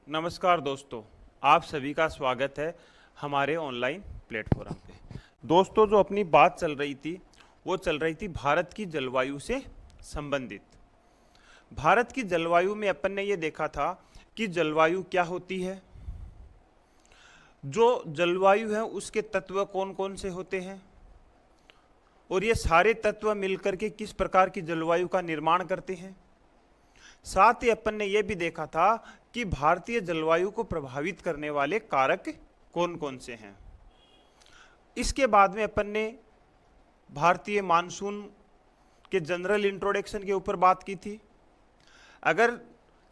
नमस्कार दोस्तों, आप सभी का स्वागत है हमारे ऑनलाइन प्लेटफॉर्म पे। दोस्तों, जो अपनी बात चल रही थी वो चल रही थी भारत की जलवायु से संबंधित। भारत की जलवायु में अपन ने ये देखा था कि जलवायु क्या होती है, जो जलवायु है उसके तत्व कौन कौन से होते हैं और ये सारे तत्व मिलकर के किस प्रकार की जलवायु का निर्माण करते हैं। साथ ही अपन ने यह भी देखा था कि भारतीय जलवायु को प्रभावित करने वाले कारक कौन कौन से हैं। इसके बाद में अपन ने भारतीय मानसून के जनरल इंट्रोडक्शन के ऊपर बात की थी। अगर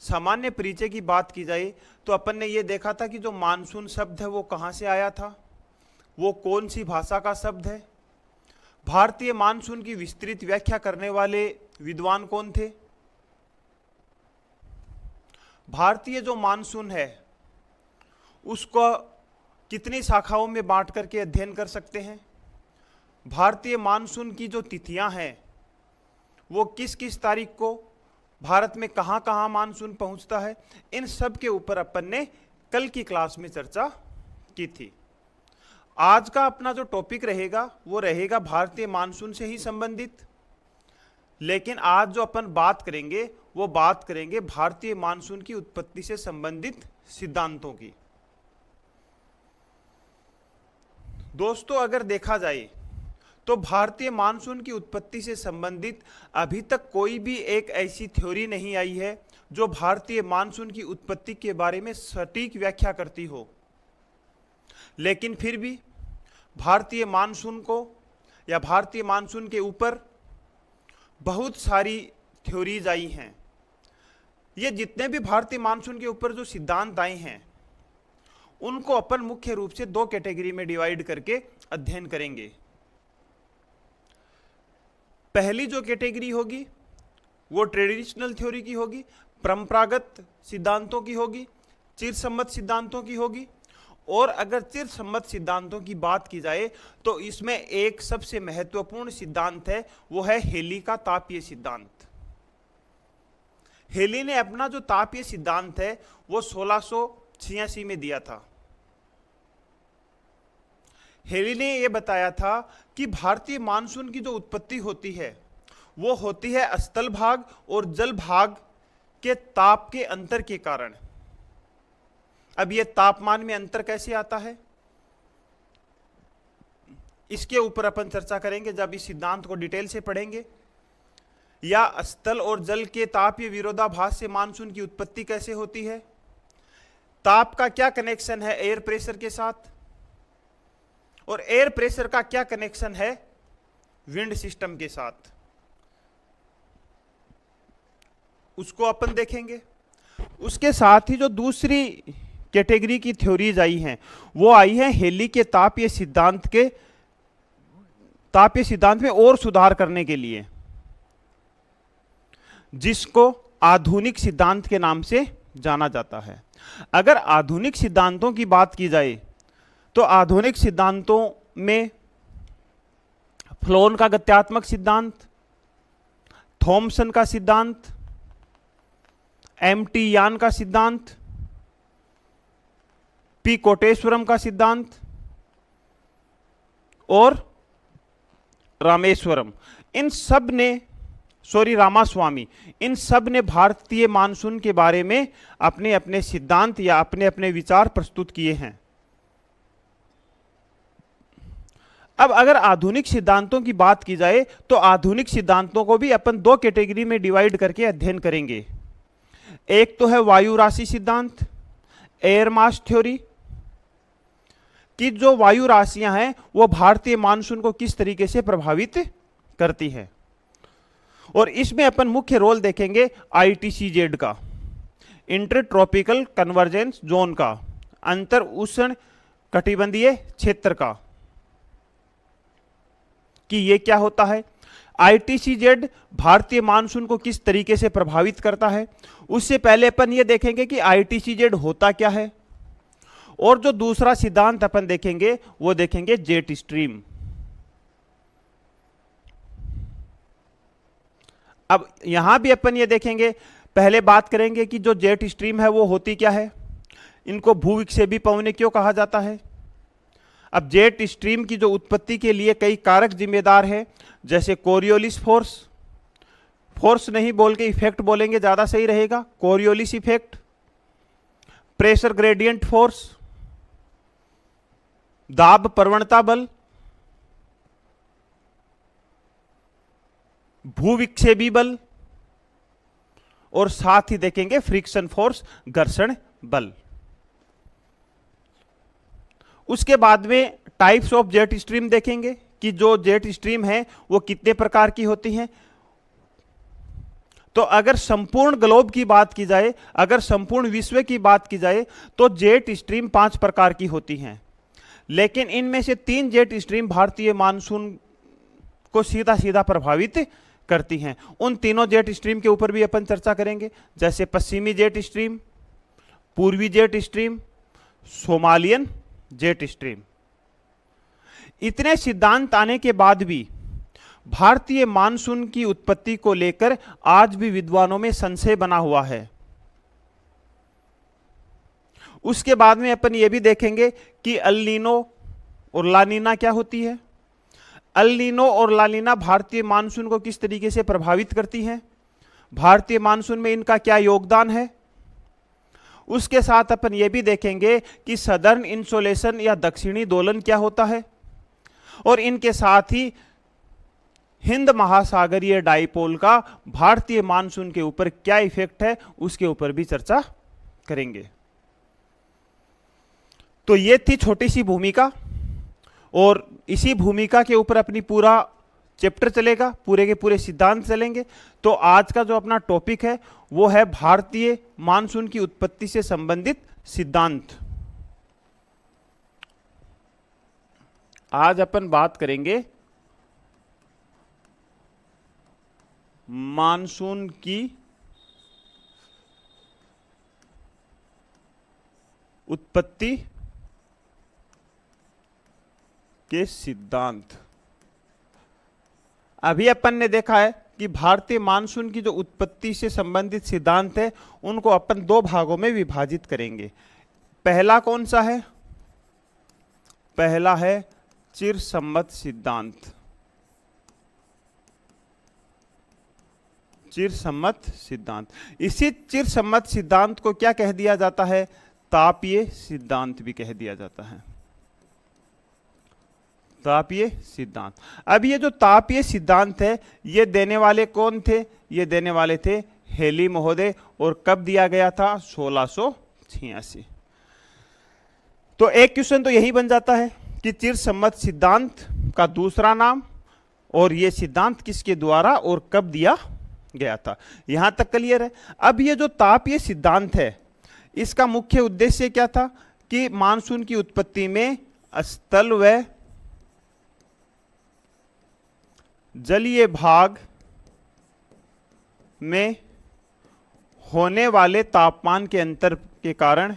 सामान्य परिचय की बात की जाए तो अपन ने यह देखा था कि जो मानसून शब्द है वो कहाँ से आया था, वो कौन सी भाषा का शब्द है, भारतीय मानसून की विस्तृत व्याख्या करने वाले विद्वान कौन थे, भारतीय जो मानसून है उसको कितनी शाखाओं में बांट करके अध्ययन कर सकते हैं, भारतीय मानसून की जो तिथियां हैं वो किस किस तारीख को भारत में कहां कहां मानसून पहुंचता है, इन सब के ऊपर अपन ने कल की क्लास में चर्चा की थी। आज का अपना जो टॉपिक रहेगा वो रहेगा भारतीय मानसून से ही संबंधित, लेकिन आज जो अपन बात करेंगे वो बात करेंगे भारतीय मानसून की उत्पत्ति से संबंधित सिद्धांतों की। दोस्तों, अगर देखा जाए तो भारतीय मानसून की उत्पत्ति से संबंधित अभी तक कोई भी एक ऐसी थ्योरी नहीं आई है जो भारतीय मानसून की उत्पत्ति के बारे में सटीक व्याख्या करती हो। लेकिन फिर भी भारतीय मानसून को या भारतीय मानसून के ऊपर बहुत सारी थ्योरीज आई हैं। ये जितने भी भारतीय मानसून के ऊपर जो सिद्धांत आए हैं उनको अपन मुख्य रूप से दो कैटेगरी में डिवाइड करके अध्ययन करेंगे। पहली जो कैटेगरी होगी वो ट्रेडिशनल थ्योरी की होगी, परंपरागत सिद्धांतों की होगी, चिरसम्मत सिद्धांतों की होगी। और अगर चिरसम्मत सिद्धांतों की बात की जाए तो इसमें एक सबसे महत्वपूर्ण सिद्धांत है, वो है हेली का तापीय सिद्धांत। हेली ने अपना जो तापीय सिद्धांत है वो 1686 में दिया था। हेली ने यह बताया था कि भारतीय मानसून की जो उत्पत्ति होती है वो होती है स्थल भाग और जल भाग के ताप के अंतर के कारण। अब ये तापमान में अंतर कैसे आता है इसके ऊपर अपन चर्चा करेंगे जब इस सिद्धांत को डिटेल से पढ़ेंगे। या स्थल और जल के तापीय विरोधाभास से मानसून की उत्पत्ति कैसे होती है, ताप का क्या कनेक्शन है एयर प्रेशर के साथ, और एयर प्रेशर का क्या कनेक्शन है विंड सिस्टम के साथ, उसको अपन देखेंगे। उसके साथ ही जो दूसरी कैटेगरी की थ्योरीज आई हैं वो आई है हेली के तापीय सिद्धांत में और सुधार करने के लिए, जिसको आधुनिक सिद्धांत के नाम से जाना जाता है। अगर आधुनिक सिद्धांतों की बात की जाए तो आधुनिक सिद्धांतों में फ्लोन का गत्यात्मक सिद्धांत, थॉमसन का सिद्धांत, एमटी यान का सिद्धांत, पी कोटेश्वरम का सिद्धांत और रामास्वामी, इन सब ने भारतीय मानसून के बारे में अपने अपने सिद्धांत या अपने अपने विचार प्रस्तुत किए हैं। अब अगर आधुनिक सिद्धांतों की बात की जाए तो आधुनिक सिद्धांतों को भी अपन दो कैटेगरी में डिवाइड करके अध्ययन करेंगे। एक तो है वायु राशि सिद्धांत, एयर मास थ्योरी, कि जो वायु राशियां हैं वो भारतीय मानसून को किस तरीके से प्रभावित करती है। और इसमें अपन मुख्य रोल देखेंगे ITCZ का, इंटर ट्रॉपिकल कन्वर्जेंस जोन का, अंतर उष्ण कटिबंधीय क्षेत्र का, कि ये क्या होता है, ITCZ भारतीय मानसून को किस तरीके से प्रभावित करता है। उससे पहले अपन ये देखेंगे कि ITCZ होता क्या है, और जो दूसरा सिद्धांत अपन देखेंगे वो देखेंगे जेट स्ट्रीम। अब यहां भी अपन ये देखेंगे, पहले बात करेंगे कि जो जेट स्ट्रीम है वो होती क्या है, इनको भूविक्षेपी पवनें क्यों कहा जाता है? अब जेट स्ट्रीम की जो उत्पत्ति के लिए कई कारक जिम्मेदार हैं, जैसे कोरियोलिस फोर्स, फोर्स नहीं बोल के इफेक्ट बोलेंगे ज्यादा सही रहेगा, Coriolis effect, pressure gradient force, दाब प्रवणता बल, भूविक्षेपी बल, और साथ ही देखेंगे फ्रिक्शन फोर्स, घर्षण बल। उसके बाद में टाइप्स ऑफ जेट स्ट्रीम देखेंगे कि जो जेट स्ट्रीम है वो कितने प्रकार की होती हैं। तो अगर संपूर्ण ग्लोब की बात की जाए, अगर संपूर्ण विश्व की बात की जाए, तो जेट स्ट्रीम 5 प्रकार की होती हैं, लेकिन इनमें से 3 जेट स्ट्रीम भारतीय मानसून को सीधा सीधा प्रभावित करती हैं। उन तीनों जेट स्ट्रीम के ऊपर भी अपन चर्चा करेंगे, जैसे पश्चिमी जेट स्ट्रीम, पूर्वी jet stream, Somalian jet stream. इतने सिद्धांत आने के बाद भी भारतीय मानसून की उत्पत्ति को लेकर आज भी विद्वानों में संशय बना हुआ है। उसके बाद में अपन ये भी देखेंगे कि अल नीनो और ला नीना क्या होती है, अल नीनो और ला नीना भारतीय मानसून को किस तरीके से प्रभावित करती हैं, भारतीय मानसून में इनका क्या योगदान है। उसके साथ अपन ये भी देखेंगे कि सदर्न इंसोलेशन या दक्षिणी दोलन क्या होता है, और इनके साथ ही हिंद महासागरीय डाइपोल का भारतीय मानसून के ऊपर क्या इफेक्ट है, उसके ऊपर भी चर्चा करेंगे। तो ये थी छोटी सी भूमिका, और इसी भूमिका के ऊपर अपनी पूरा चैप्टर चलेगा, पूरे के पूरे सिद्धांत चलेंगे। तो आज का जो अपना टॉपिक है वो है भारतीय मानसून की उत्पत्ति से संबंधित सिद्धांत। आज अपन बात करेंगे मानसून की उत्पत्ति के सिद्धांत। अभी अपन ने देखा है कि भारतीय मानसून की जो उत्पत्ति से संबंधित सिद्धांत है उनको अपन 2 भागों में विभाजित करेंगे। पहला कौन सा है? पहला है चिरसम्मत सिद्धांत। चिरसम्मत सिद्धांत, इसी चिरसम्मत सिद्धांत को क्या कह दिया जाता है? तापीय सिद्धांत भी कह दिया जाता है, तापीय सिद्धांत। अब ये जो तापीय सिद्धांत है ये देने वाले कौन थे? ये देने वाले थे हेली महोदय, और कब दिया गया था? 1686। तो एक क्वेश्चन तो यही बन जाता है कि चिरसम्मत सिद्धांत का दूसरा नाम और ये सिद्धांत किसके द्वारा और कब दिया गया था। यहां तक क्लियर है। अब ये जो तापीय सिद्धांत है इसका मुख्य उद्देश्य क्या था कि मानसून की उत्पत्ति में स्थल व जलीय भाग में होने वाले तापमान के अंतर के कारण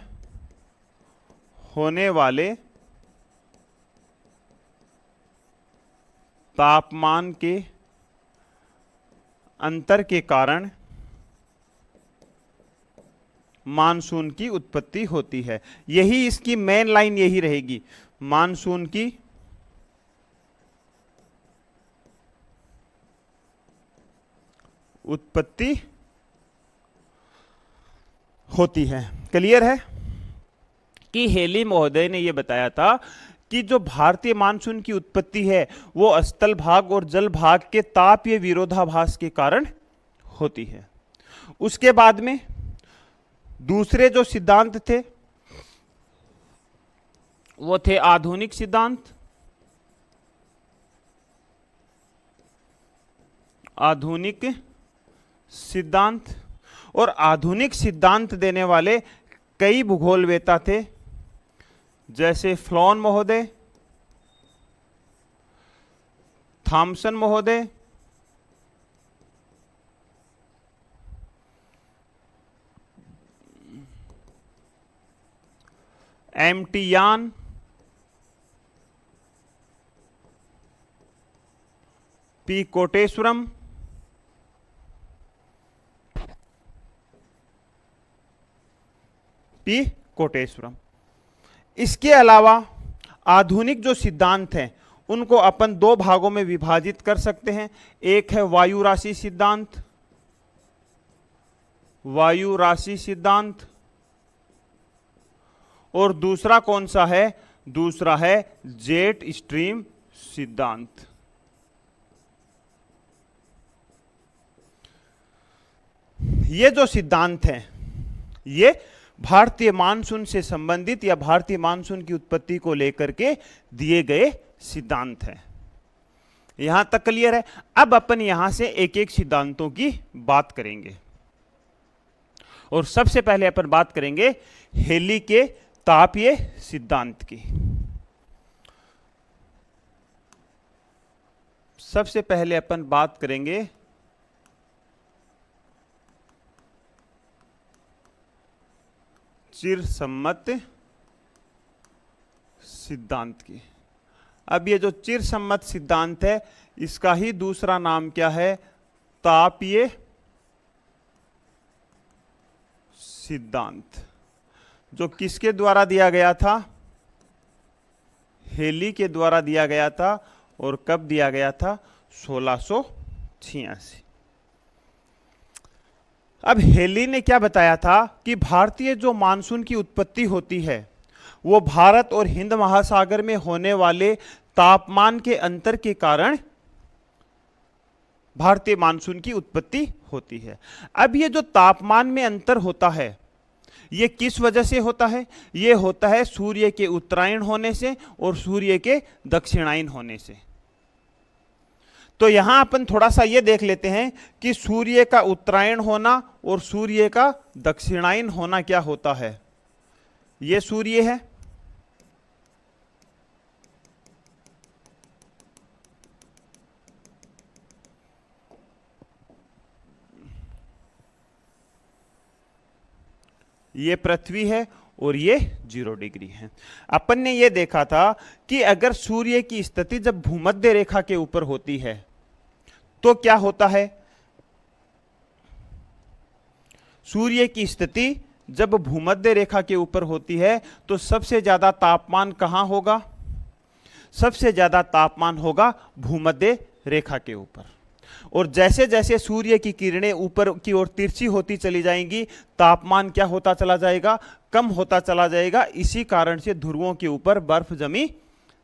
होने वाले तापमान के अंतर के कारण मानसून की उत्पत्ति होती है। यही इसकी मेन लाइन यही रहेगी, मानसून की उत्पत्ति होती है। क्लियर है कि हेली महोदय ने यह बताया था कि जो भारतीय मानसून की उत्पत्ति है वो स्थल भाग और जल भाग के तापीय विरोधाभास के कारण होती है। उसके बाद में दूसरे जो सिद्धांत थे वो थे आधुनिक सिद्धांत। आधुनिक सिद्धांत, और आधुनिक सिद्धांत देने वाले कई भूगोलवेता थे, जैसे फ्लॉन महोदय, थॉमसन महोदय, एम.टी. यान, पी. कोटेश्वरम, पी. कोटेश्वरम। इसके अलावा आधुनिक जो सिद्धांत हैं उनको अपन दो भागों में विभाजित कर सकते हैं। एक है वायु राशि सिद्धांत, वायु राशि सिद्धांत, और दूसरा कौन सा है? दूसरा है जेट स्ट्रीम सिद्धांत। ये जो सिद्धांत हैं ये भारतीय मानसून से संबंधित या भारतीय मानसून की उत्पत्ति को लेकर के दिए गए सिद्धांत हैं। यहां तक क्लियर है? अब अपन यहां से एक एक सिद्धांतों की बात करेंगे और सबसे पहले अपन बात करेंगे हेली के तापीय सिद्धांत की। सबसे पहले अपन बात करेंगे चिरसम्मत सिद्धांत की। अब ये जो चिरसम्मत सिद्धांत है इसका ही दूसरा नाम क्या है? तापीय सिद्धांत, जो किसके द्वारा दिया गया था? हेली के द्वारा दिया गया था। और कब दिया गया था? 1686। अब हेली ने क्या बताया था कि भारतीय जो मानसून की उत्पत्ति होती है वो भारत और हिंद महासागर में होने वाले तापमान के अंतर के कारण भारतीय मानसून की उत्पत्ति होती है। अब ये जो तापमान में अंतर होता है ये किस वजह से होता है? ये होता है सूर्य के उत्तरायण होने से और सूर्य के दक्षिणायन होने से। तो यहां अपन थोड़ा सा ये देख लेते हैं कि सूर्य का उत्तरायण होना और सूर्य का दक्षिणायन होना क्या होता है। ये सूर्य है, ये पृथ्वी है और ये 0 डिग्री है। अपन ने ये देखा था कि अगर सूर्य की स्थिति जब भूमध्य रेखा के ऊपर होती है तो क्या होता है? सूर्य की स्थिति जब भूमध्य रेखा के ऊपर होती है तो सबसे ज्यादा तापमान कहां होगा? सबसे ज्यादा तापमान होगा भूमध्य रेखा के ऊपर। और जैसे जैसे सूर्य की किरणें ऊपर की ओर तिरछी होती चली जाएंगी तापमान क्या होता चला जाएगा? कम होता चला जाएगा। इसी कारण से ध्रुवों के ऊपर बर्फ जमी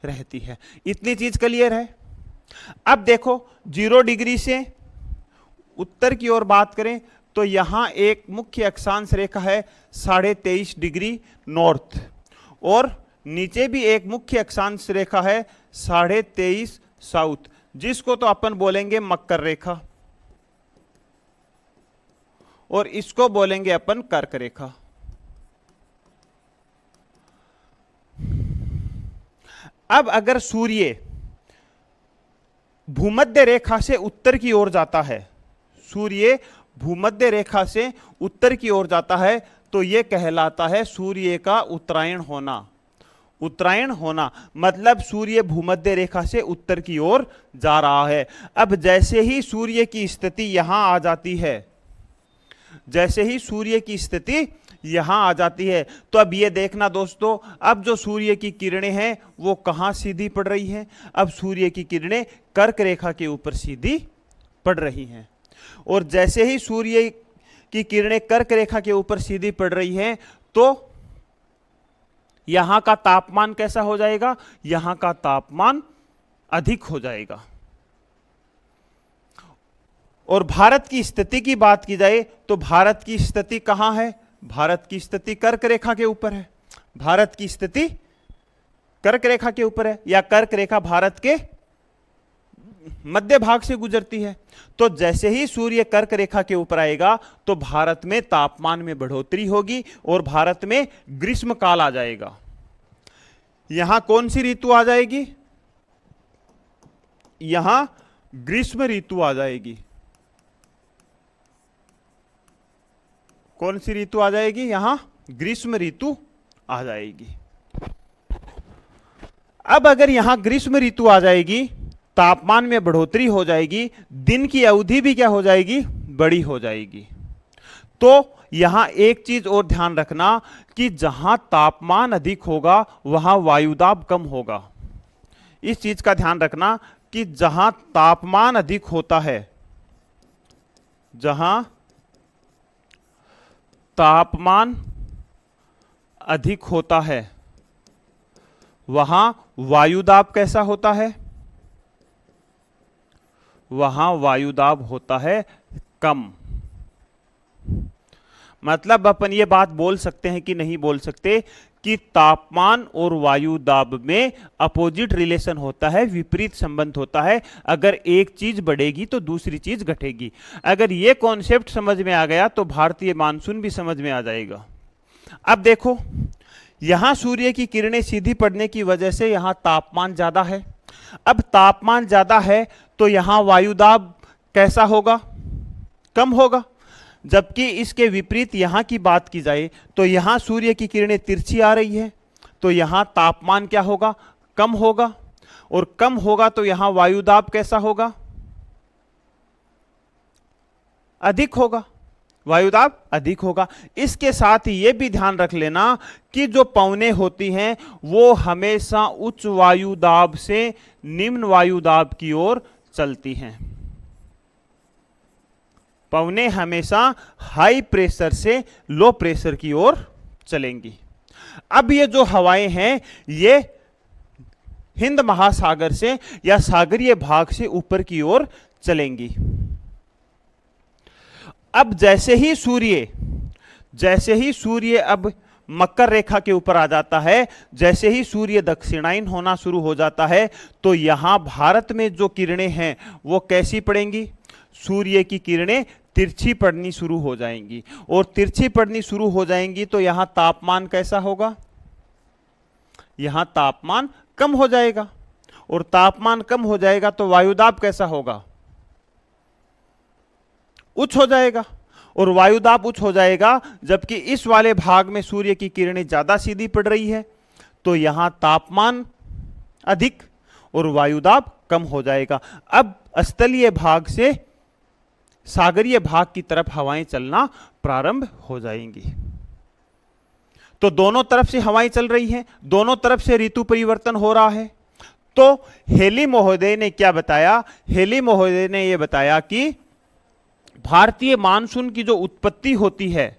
रहती है। इतनी चीज क्लियर है? अब देखो 0 डिग्री से उत्तर की ओर बात करें तो यहां एक मुख्य अक्षांश रेखा है 23.5 डिग्री नॉर्थ, और नीचे भी एक मुख्य अक्षांश रेखा है 23.5 साउथ, जिसको तो अपन बोलेंगे मकर रेखा और इसको बोलेंगे अपन कर्क रेखा। अब अगर सूर्य भूमध्य रेखा से उत्तर की ओर जाता है, सूर्य भूमध्य रेखा से उत्तर की ओर जाता है तो यह कहलाता है सूर्य का उत्तरायण होना। उत्तरायण होना मतलब सूर्य भूमध्य रेखा से उत्तर की ओर जा रहा है। अब जैसे ही सूर्य की स्थिति यहां आ जाती है, जैसे ही सूर्य की स्थिति यहां आ जाती है तो अब ये देखना दोस्तों, अब जो सूर्य की किरणें हैं वो कहां सीधी पड़ रही हैं? अब सूर्य की किरणें कर्क रेखा के ऊपर सीधी पड़ रही हैं। और जैसे ही सूर्य की किरणें कर्क रेखा के ऊपर सीधी पड़ रही हैं तो यहां का तापमान कैसा हो जाएगा? यहां का तापमान अधिक हो जाएगा। और भारत की स्थिति की बात की जाए तो भारत की स्थिति कहां है? भारत की स्थिति कर्क रेखा के ऊपर है। भारत की स्थिति कर्क रेखा के ऊपर है, या कर्क रेखा भारत के मध्य भाग से गुजरती है। तो जैसे ही सूर्य कर्क रेखा के ऊपर आएगा तो भारत में तापमान में बढ़ोतरी होगी और भारत में ग्रीष्म काल आ जाएगा। यहां कौन सी ऋतु आ जाएगी? यहां ग्रीष्म ऋतु आ जाएगी। कौन सी ऋतु आ जाएगी? यहां ग्रीष्म ऋतु आ जाएगी। अब अगर यहां ग्रीष्म ऋतु आ जाएगी, तापमान में बढ़ोतरी हो जाएगी, दिन की अवधि भी क्या हो जाएगी? बड़ी हो जाएगी। तो यहां एक चीज और ध्यान रखना कि जहां तापमान अधिक होगा वहां वायुदाब कम होगा। इस चीज का ध्यान रखना कि जहां तापमान अधिक होता है, जहां तापमान अधिक होता है वहां वायुदाब कैसा होता है? वहां वायुदाब होता है कम। मतलब अपन ये बात बोल सकते हैं कि नहीं बोल सकते कि तापमान और वायु दाब में अपोजिट रिलेशन होता है, विपरीत संबंध होता है। अगर एक चीज बढ़ेगी तो दूसरी चीज घटेगी। अगर ये कॉन्सेप्ट समझ में आ गया तो भारतीय मानसून भी समझ में आ जाएगा। अब देखो, यहां सूर्य की किरणें सीधी पड़ने की वजह से यहां तापमान ज्यादा है। अब तापमान ज्यादा है तो यहां वायुदाब कैसा होगा? कम होगा। जबकि इसके विपरीत यहां की बात की जाए तो यहां सूर्य की किरणें तिरछी आ रही है, तो यहां तापमान क्या होगा? कम होगा। और कम होगा तो यहां वायुदाब कैसा होगा? अधिक होगा। वायुदाब अधिक होगा। इसके साथ ही यह भी ध्यान रख लेना कि जो पवनें होती हैं वो हमेशा उच्च वायुदाब से निम्न वायुदाब की ओर चलती हैं। पवनें हमेशा हाई प्रेशर से लो प्रेशर की ओर चलेंगी। अब ये जो हवाएं हैं ये हिंद महासागर से या सागरीय भाग से ऊपर की ओर चलेंगी। अब जैसे ही सूर्य अब मकर रेखा के ऊपर आ जाता है, जैसे ही सूर्य दक्षिणायन होना शुरू हो जाता है, तो यहां भारत में जो किरणें हैं वो कैसी पड़ेंगी? सूर्य की किरणें तिरछी पड़नी शुरू हो जाएंगी। और तिरछी पड़नी शुरू हो जाएंगी तो यहां तापमान कैसा होगा? यहां तापमान कम हो जाएगा। और तापमान कम हो जाएगा तो वायुदाब कैसा होगा? उच्च हो जाएगा। और वायुदाब उच्च हो जाएगा, जबकि इस वाले भाग में सूर्य की किरणें ज्यादा सीधी पड़ रही है, तो यहां तापमान अधिक और वायुदाब कम हो जाएगा। अब स्थलीय भाग से सागरीय भाग की तरफ हवाएं चलना प्रारंभ हो जाएंगी। तो दोनों तरफ से हवाएं चल रही हैं, दोनों तरफ से ऋतु परिवर्तन हो रहा है। तो हेली महोदय ने क्या बताया? हेली महोदय ने यह बताया कि भारतीय मानसून की जो उत्पत्ति होती है,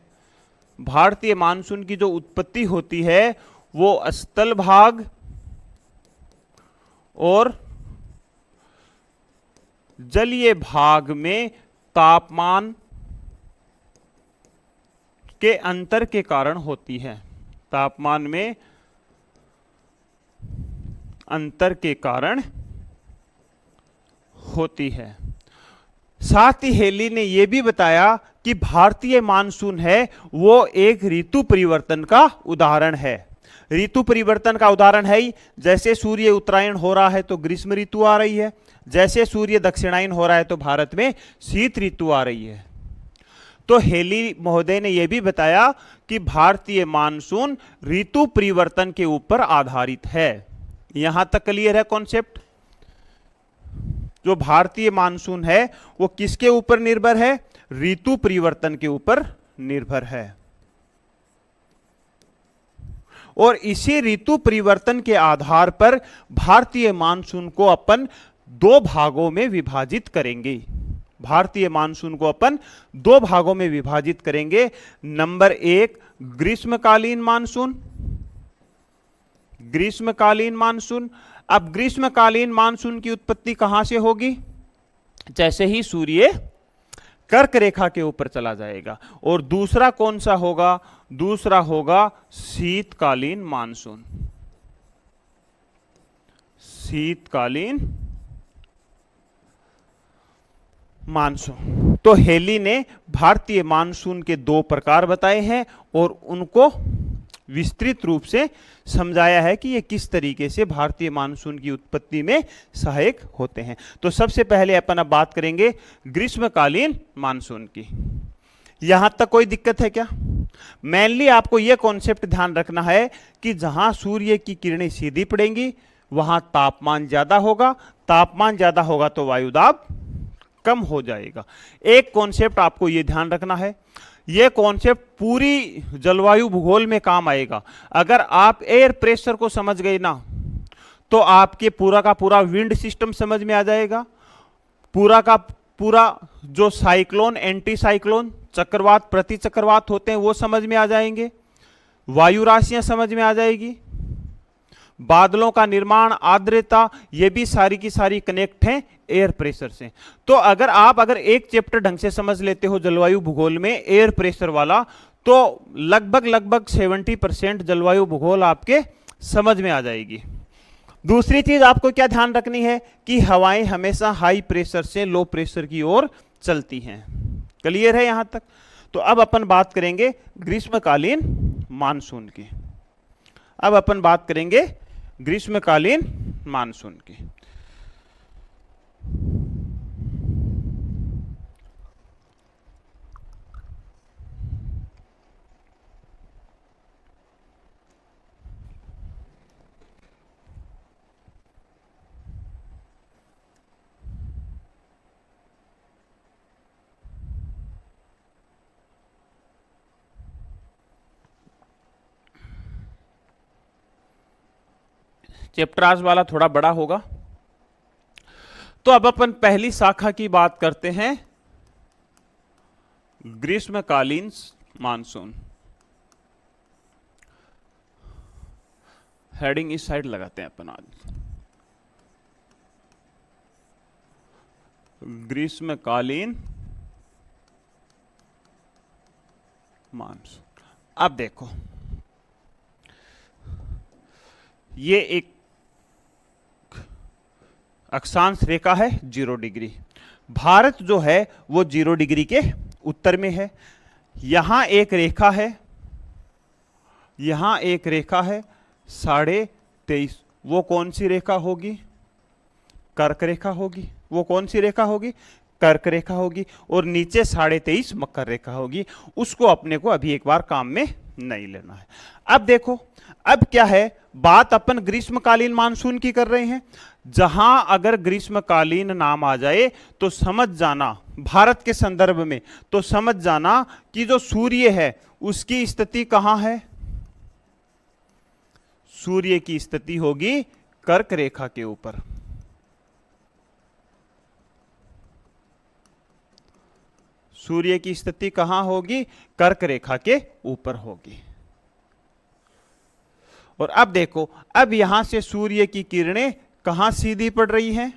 भारतीय मानसून की जो उत्पत्ति होती है वो स्थल भाग और जलीय भाग में तापमान के अंतर के कारण होती है। तापमान में अंतर के कारण होती है। साथ ही हेली ने यह भी बताया कि भारतीय मानसून है वो एक ऋतु परिवर्तन का उदाहरण है। ऋतु परिवर्तन का उदाहरण है ही, जैसे सूर्य उत्तरायण हो रहा है तो ग्रीष्म ऋतु आ रही है, जैसे सूर्य दक्षिणायन हो रहा है तो भारत में शीत ऋतु आ रही है। तो हेली महोदय ने यह भी बताया कि भारतीय मानसून ऋतु परिवर्तन के ऊपर आधारित है। यहां तक क्लियर है कॉन्सेप्ट? जो भारतीय मानसून है वो किसके ऊपर निर्भर है? ऋतु परिवर्तन के ऊपर निर्भर है। और इसी ऋतु परिवर्तन के आधार पर भारतीय मानसून को अपन दो भागों में विभाजित करेंगे। भारतीय मानसून को अपन दो भागों में विभाजित करेंगे। नंबर एक, ग्रीष्मकालीन मानसून। ग्रीष्मकालीन मानसून। अब ग्रीष्मकालीन मानसून की उत्पत्ति कहां से होगी? जैसे ही सूर्य कर्क रेखा के ऊपर चला जाएगा। और दूसरा कौन सा होगा? दूसरा होगा शीतकालीन मानसून। शीतकालीन मानसून। तो हेली ने भारतीय मानसून के दो प्रकार बताए हैं और उनको विस्तृत रूप से समझाया है कि ये किस तरीके से भारतीय मानसून की उत्पत्ति में सहायक होते हैं। तो सबसे पहले अपन अब बात करेंगे ग्रीष्मकालीन मानसून की। यहां तक कोई दिक्कत है क्या? मेनली आपको यह कॉन्सेप्ट ध्यान रखना है कि जहां सूर्य की किरणें सीधी पड़ेंगी वहां तापमान ज्यादा होगा, तापमान ज्यादा होगा तो वायुदाब कम हो जाएगा। एक कॉन्सेप्ट आपको यह ध्यान रखना है ये कॉन्सेप्ट पूरी जलवायु भूगोल में काम आएगा। अगर आप एयर प्रेशर को समझ गए ना, तो आपके पूरा का पूरा विंड सिस्टम समझ में आ जाएगा, पूरा का पूरा जो साइक्लोन, एंटी साइक्लोन, चक्रवात, प्रति चक्रवात होते हैं वो समझ में आ जाएंगे, वायु राशियां समझ में आ जाएगी, बादलों का निर्माण, आर्द्रता, ये भी सारी की सारी कनेक्ट हैं एयर प्रेशर से। तो अगर एक चैप्टर ढंग से समझ लेते हो जलवायु भूगोल में एयर प्रेशर वाला, तो लगभग 70% जलवायु भूगोल आपके समझ में आ जाएगी। दूसरी चीज आपको क्या ध्यान रखनी है कि हवाएं हमेशा हाई प्रेशर से लो प्रेशर की ओर चलती हैं। क्लियर है यहां तक? तो अब अपन बात करेंगे ग्रीष्मकालीन मानसून की। अब अपन बात करेंगे ग्रीष्मकालीन मानसून की। चैप्टर आज वाला थोड़ा बड़ा होगा, तो अब अपन पहली शाखा की बात करते हैं, ग्रीष्मकालीन मानसून। हेडिंग इस साइड लगाते हैं अपन आज, ग्रीष्मकालीन मानसून। अब देखो, ये एक अक्षांश रेखा है 0 डिग्री। भारत जो है वो 0 डिग्री के उत्तर में है। यहां एक रेखा है, यहां एक रेखा है 23.5। वो कौन सी रेखा होगी? कर्क रेखा होगी। वो कौन सी रेखा होगी? कर्क रेखा होगी। और नीचे 23.5 मकर रेखा होगी। उसको अपने को अभी एक बार काम में नहीं लेना है। अब देखो, अब क्या है, बात अपन ग्रीष्मकालीन मानसून की कर रहे हैं। जहां अगर ग्रीष्मकालीन नाम आ जाए तो समझ जाना, भारत के संदर्भ में तो समझ जाना कि जो सूर्य है उसकी स्थिति कहां है? सूर्य की स्थिति होगी कर्क रेखा के ऊपर। सूर्य की स्थिति कहां होगी? कर्क रेखा के ऊपर होगी। और अब देखो, अब यहां से सूर्य की किरणें कहां सीधी पड़ रही हैं?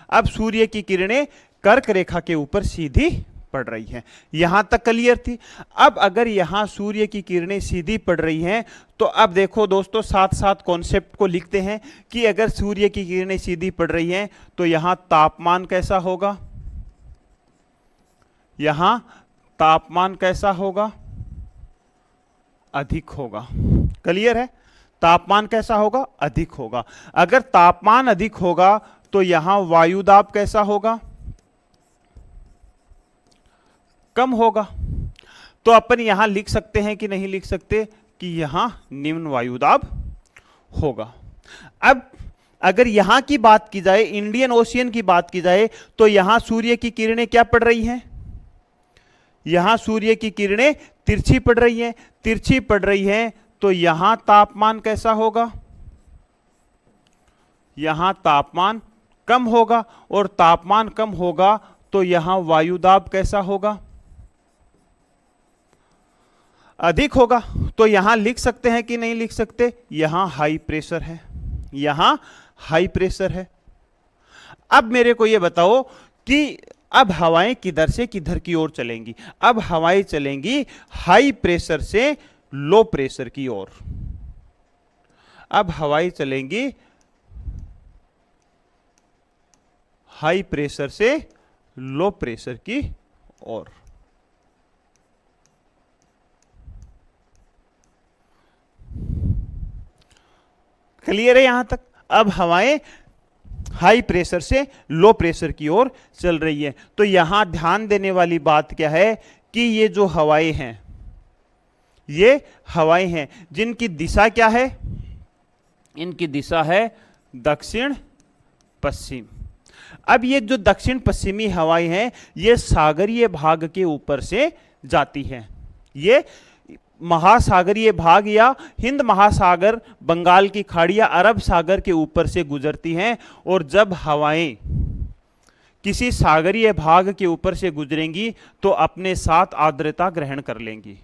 अब सूर्य की किरणें कर्क रेखा के ऊपर सीधी पड़ रही हैं। यहां तक क्लियर थी। अब अगर यहां सूर्य की किरणें सीधी पड़ रही हैं, तो अब देखो दोस्तों, साथ साथ कॉन्सेप्ट को लिखते हैं कि अगर सूर्य की किरणें सीधी पड़ रही हैं तो यहां तापमान कैसा होगा? यहां तापमान कैसा होगा? अधिक होगा। क्लियर है? तापमान कैसा होगा? अधिक होगा। अगर तापमान अधिक होगा तो यहां वायुदाब कैसा होगा? कम होगा। तो अपन यहां लिख सकते हैं कि नहीं लिख सकते कि यहां निम्न वायुदाब होगा। अब अगर यहां की बात की जाए, इंडियन ओशियन की बात की जाए, तो यहां सूर्य की किरणें क्या पड़ रही हैं? यहां सूर्य की किरणें तिरछी पड़ रही हैं। तिरछी पड़ रही हैं तो यहां तापमान कैसा होगा? यहां तापमान कम होगा। और तापमान कम होगा तो यहां वायुदाब कैसा होगा? अधिक होगा। तो यहां लिख सकते हैं कि नहीं लिख सकते? यहां हाई प्रेशर है। यहां हाई प्रेशर है। अब मेरे को यह बताओ कि अब हवाएं किधर से किधर की ओर चलेंगी? अब हवाएं चलेंगी हाई प्रेशर से लो प्रेशर की ओर। अब हवाएं चलेंगी हाई प्रेशर से लो प्रेशर की ओर। क्लियर है यहां तक? अब हवाएं हाई प्रेशर से लो प्रेशर की ओर चल रही है। तो यहां ध्यान देने वाली बात क्या है कि ये जो हवाएं हैं, ये हवाएं हैं जिनकी दिशा क्या है? इनकी दिशा है दक्षिण पश्चिम। अब ये जो दक्षिण पश्चिमी हवाएं हैं ये सागरीय भाग के ऊपर से जाती हैं। ये महासागरीय भाग या हिंद महासागर, बंगाल की खाड़ी या अरब सागर के ऊपर से गुजरती हैं, और जब हवाएं किसी सागरीय भाग के ऊपर से गुजरेंगी तो अपने साथ आर्द्रता ग्रहण कर लेंगी।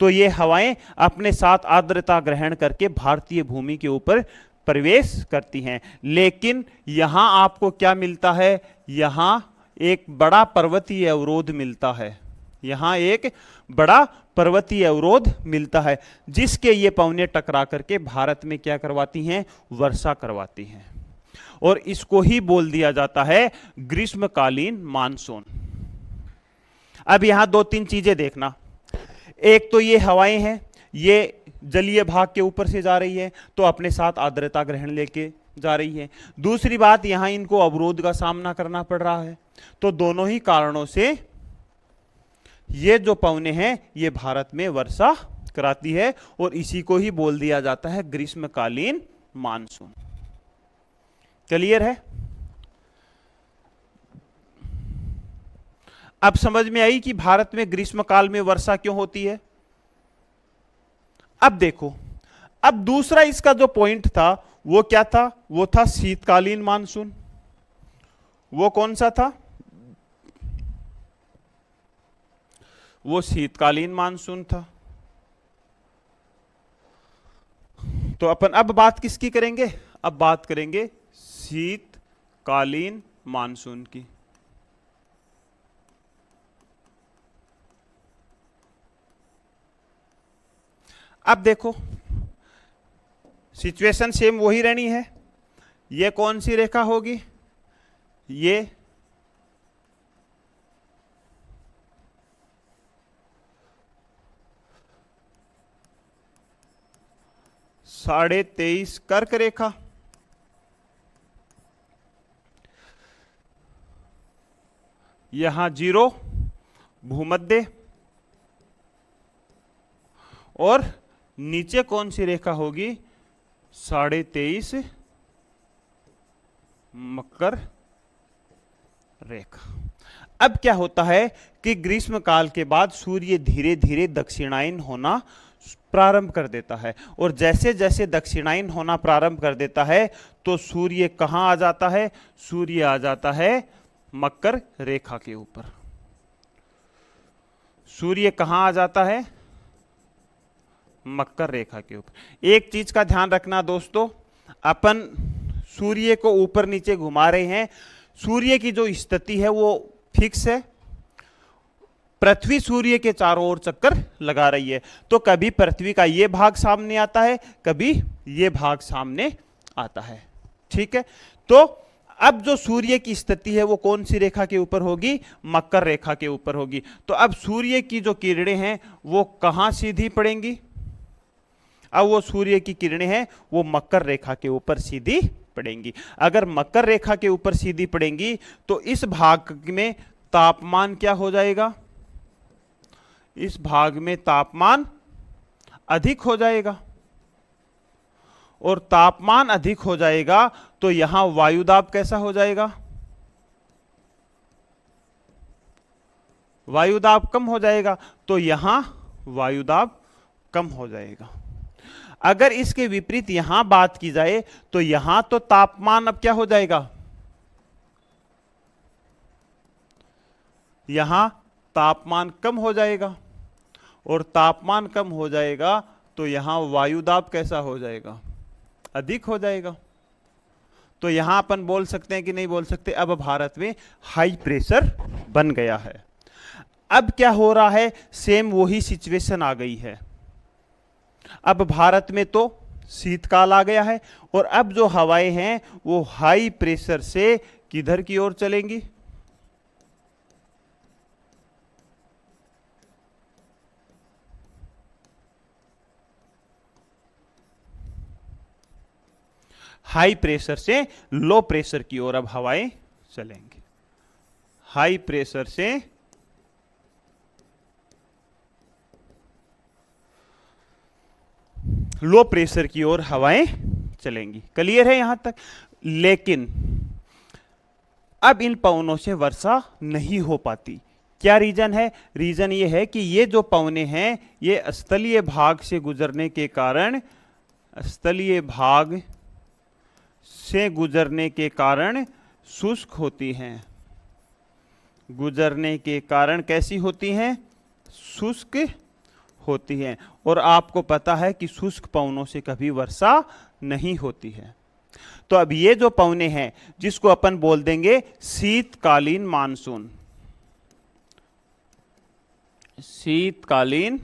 तो ये हवाएं अपने साथ आर्द्रता ग्रहण करके भारतीय भूमि के ऊपर प्रवेश करती हैं। लेकिन यहां आपको क्या मिलता है, यहां एक बड़ा पर्वतीय अवरोध मिलता है। यहां एक बड़ा पर्वतीय अवरोध मिलता है जिसके ये पवने टकरा करके भारत में क्या करवाती हैं, वर्षा करवाती हैं, और इसको ही बोल दिया जाता है ग्रीष्मकालीन मानसून। अब यहां दो तीन चीजें देखना। एक तो ये हवाएं हैं, ये जलीय भाग के ऊपर से जा रही है तो अपने साथ आर्द्रता ग्रहण लेके जा रही है। दूसरी बात, यहां इनको अवरोध का सामना करना पड़ रहा है। तो दोनों ही कारणों से ये जो पवने हैं ये भारत में वर्षा कराती है, और इसी को ही बोल दिया जाता है ग्रीष्मकालीन मानसून। क्लियर है? अब समझ में आई कि भारत में ग्रीष्मकाल में वर्षा क्यों होती है। अब देखो, अब दूसरा इसका जो पॉइंट था वो क्या था, वो था शीतकालीन मानसून। वो कौन सा था, वो शीतकालीन मानसून था। तो अपन अब बात किसकी करेंगे, अब बात करेंगे शीतकालीन मानसून की। अब देखो सिचुएशन सेम वही रहनी है। ये कौन सी रेखा होगी, ये 23.5 कर्क रेखा, यहां 0 भूमध्य, और नीचे कौन सी रेखा होगी, 23.5 मकर रेखा। अब क्या होता है कि ग्रीष्म काल के बाद सूर्य धीरे धीरे दक्षिणायन होना प्रारंभ कर देता है, और जैसे जैसे दक्षिणायन होना प्रारंभ कर देता है तो सूर्य कहां आ जाता है, सूर्य आ जाता है मकर रेखा के ऊपर। सूर्य कहां आ जाता है, मकर रेखा के ऊपर। एक चीज का ध्यान रखना दोस्तों, अपन सूर्य को ऊपर नीचे घुमा रहे हैं, सूर्य की जो स्थिति है वो फिक्स है। पृथ्वी सूर्य के चारों ओर चक्कर लगा रही है, तो कभी पृथ्वी का ये भाग सामने आता है, कभी ये भाग सामने आता है। ठीक है, तो अब जो सूर्य की स्थिति है वो कौन सी रेखा के ऊपर होगी, मकर रेखा के ऊपर होगी। तो अब सूर्य की जो किरणें हैं वो कहां सीधी पड़ेंगी, अब वो सूर्य की किरणें हैं वो मकर रेखा के ऊपर सीधी पड़ेंगी। अगर मकर रेखा के ऊपर सीधी पड़ेंगी तो इस भाग में तापमान क्या हो जाएगा, इस भाग में तापमान अधिक हो जाएगा, और तापमान अधिक हो जाएगा तो यहां वायुदाब कैसा हो जाएगा, वायुदाब कम हो जाएगा, तो यहां वायुदाब कम हो जाएगा। अगर इसके विपरीत यहां बात की जाए तो यहां तो तापमान अब क्या हो जाएगा, यहां तापमान कम हो जाएगा, और तापमान कम हो जाएगा तो यहां वायुदाब कैसा हो जाएगा, अधिक हो जाएगा। तो यहां अपन बोल सकते हैं कि नहीं बोल सकते, अब भारत में हाई प्रेशर बन गया है। अब क्या हो रहा है, सेम वही सिचुएशन आ गई है। अब भारत में तो शीतकाल आ गया है, और अब जो हवाएं हैं वो हाई प्रेशर से किधर की ओर चलेंगी, हाई प्रेशर से लो प्रेशर की ओर अब हवाएं चलेंगी। हाई प्रेशर से लो प्रेशर की ओर हवाएं चलेंगी। क्लियर है यहां तक। लेकिन अब इन पवनों से वर्षा नहीं हो पाती। क्या रीजन है? रीजन ये है कि ये जो पवने हैं ये स्थलीय भाग से गुजरने के कारण, स्थलीय भाग से गुजरने के कारण शुष्क होती हैं। गुजरने के कारण कैसी होती हैं? शुष्क होती हैं। और आपको पता है कि शुष्क पवनों से कभी वर्षा नहीं होती है। तो अब ये जो पवने हैं जिसको अपन बोल देंगे शीतकालीन मानसून, शीतकालीन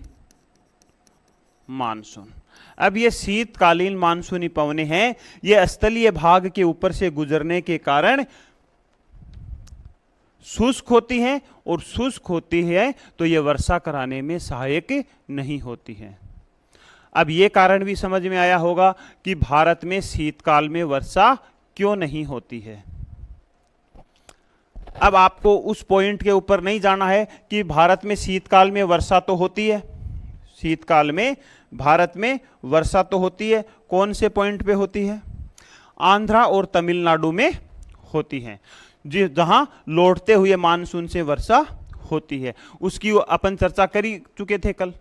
मानसून। अब ये शीतकालीन मानसूनी पवने हैं, ये स्थलीय भाग के ऊपर से गुजरने के कारण शुष्क होती हैं, और शुष्क होती है तो ये वर्षा कराने में सहायक नहीं होती हैं। अब ये कारण भी समझ में आया होगा कि भारत में शीतकाल में वर्षा क्यों नहीं होती है। अब आपको उस पॉइंट के ऊपर नहीं जाना है कि भारत में शीतकाल में वर्षा तो होती है। शीतकाल में भारत में वर्षा तो होती है। कौन से पॉइंट पे होती है? आंध्रा और तमिलनाडु में होती है, जी, जहां लौटते हुए मानसून से वर्षा होती है। उसकी अपन चर्चा कर ही चुके थे कल।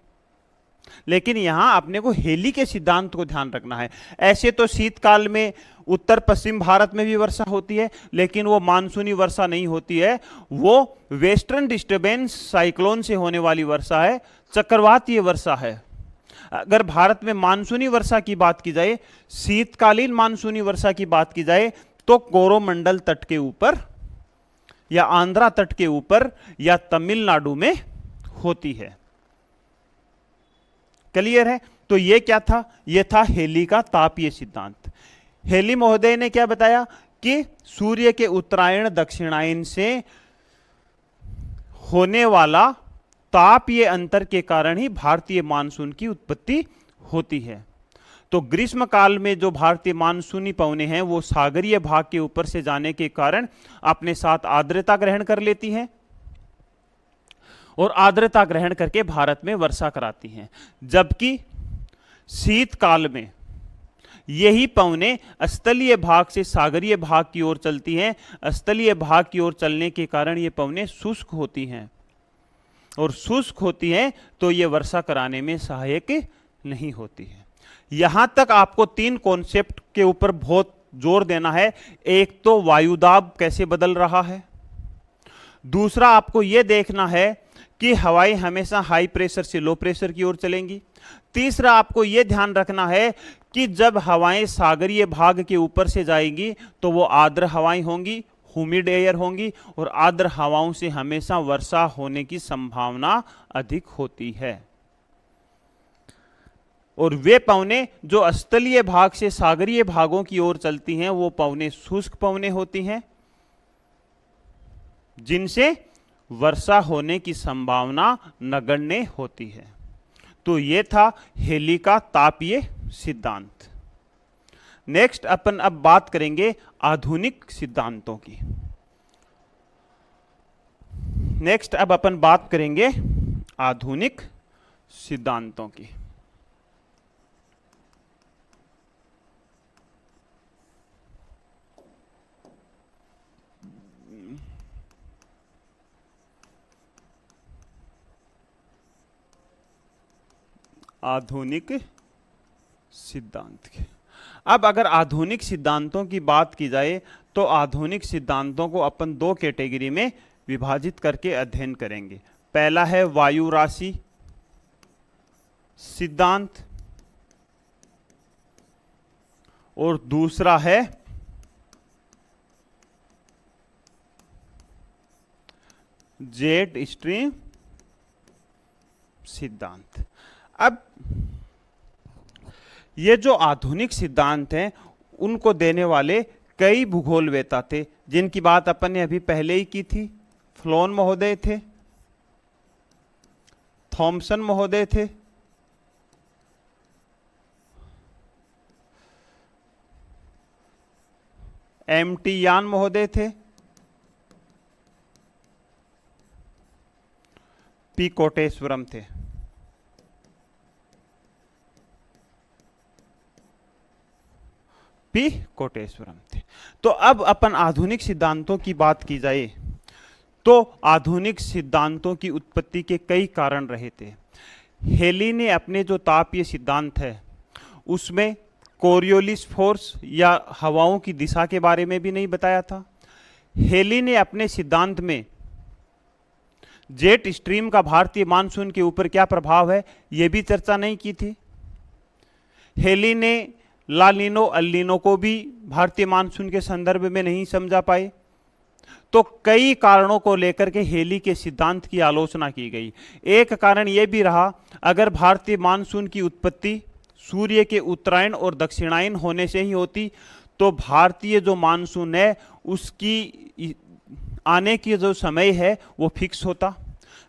लेकिन यहां अपने को हेली के सिद्धांत को ध्यान रखना है। ऐसे तो शीतकाल में उत्तर पश्चिम भारत में भी वर्षा होती है, लेकिन वो मानसूनी वर्षा नहीं होती है, वो वेस्टर्न डिस्टर्बेंस साइक्लोन से होने वाली वर्षा है, चक्रवातीय वर्षा है। अगर भारत में मानसूनी वर्षा की बात की जाए, शीतकालीन मानसूनी वर्षा की बात की जाए, तो कोरोमंडल तट के ऊपर या आंध्रा तट के ऊपर या तमिलनाडु में होती है। क्लियर है? तो ये क्या था? ये था हेली का तापीय सिद्धांत। हेली महोदय ने क्या बताया कि सूर्य के उत्तरायण दक्षिणायन से होने वाला तापीय अंतर के कारण ही भारतीय मानसून की उत्पत्ति होती है। तो ग्रीष्म काल में जो भारतीय मानसूनी पवने हैं वो सागरीय भाग के ऊपर से जाने के कारण अपने साथ आर्द्रता ग्रहण कर लेती हैं, और आर्द्रता ग्रहण करके भारत में वर्षा कराती हैं। जबकि शीतकाल में यही पवने स्थलीय भाग से सागरीय भाग की ओर चलती हैं। स्थलीय भाग की ओर चलने के कारण ये पवने शुष्क होती हैं, और शुष्क होती हैं तो ये वर्षा कराने में सहायक नहीं होती है। यहां तक आपको तीन कॉन्सेप्ट के ऊपर बहुत जोर देना है। एक तो वायुदाब कैसे बदल रहा है, दूसरा आपको यह देखना है कि हवाएं हमेशा हाई प्रेशर से लो प्रेशर की ओर चलेंगी, तीसरा आपको यह ध्यान रखना है कि जब हवाएं सागरीय भाग के ऊपर से जाएंगी तो वो आर्द्र हवाएं होंगी, ह्यूमिड एयर होंगी, और आर्द्र हवाओं से हमेशा वर्षा होने की संभावना अधिक होती है। और वे पवने जो स्थलीय भाग से सागरीय भागों की ओर चलती हैं वो पवने शुष्क पवने होती हैं, जिनसे वर्षा होने की संभावना नगण्य होती है। तो ये था हेली का तापीय सिद्धांत। नेक्स्ट अपन अब बात करेंगे आधुनिक सिद्धांतों की। नेक्स्ट अब अपन बात करेंगे आधुनिक सिद्धांतों की। आधुनिक सिद्धांत के अब अगर आधुनिक सिद्धांतों की बात की जाए तो आधुनिक सिद्धांतों को अपन दो कैटेगरी में विभाजित करके अध्ययन करेंगे। पहला है वायु राशि सिद्धांत, और दूसरा है जेट स्ट्रीम सिद्धांत। अब ये जो आधुनिक सिद्धांत हैं उनको देने वाले कई भूगोलवेत्ता थे, जिनकी बात अपन ने अभी पहले ही की थी। फ्लोन महोदय थे, थॉमसन महोदय थे, एम.टी. यान महोदय थे, पी. कोटेश्वरम थे। पी कोटेश्वरम थे। तो अब अपन आधुनिक सिद्धांतों की बात की जाए तो आधुनिक सिद्धांतों की उत्पत्ति के कई कारण रहे थे। हेली ने अपने जो तापीय सिद्धांत है उसमें कोरियोलिस फोर्स या हवाओं की दिशा के बारे में भी नहीं बताया था। हेली ने अपने सिद्धांत में जेट स्ट्रीम का भारतीय मानसून के ऊपर क्या प्रभाव है यह भी चर्चा नहीं की थी। हेली ने ला नीनो अल नीनो को भी भारतीय मानसून के संदर्भ में नहीं समझा पाए। तो कई कारणों को लेकर के हेली के सिद्धांत की आलोचना की गई। एक कारण यह भी रहा, अगर भारतीय मानसून की उत्पत्ति सूर्य के उत्तरायण और दक्षिणायन होने से ही होती तो भारतीय जो मानसून है उसकी आने की जो समय है वो फिक्स होता।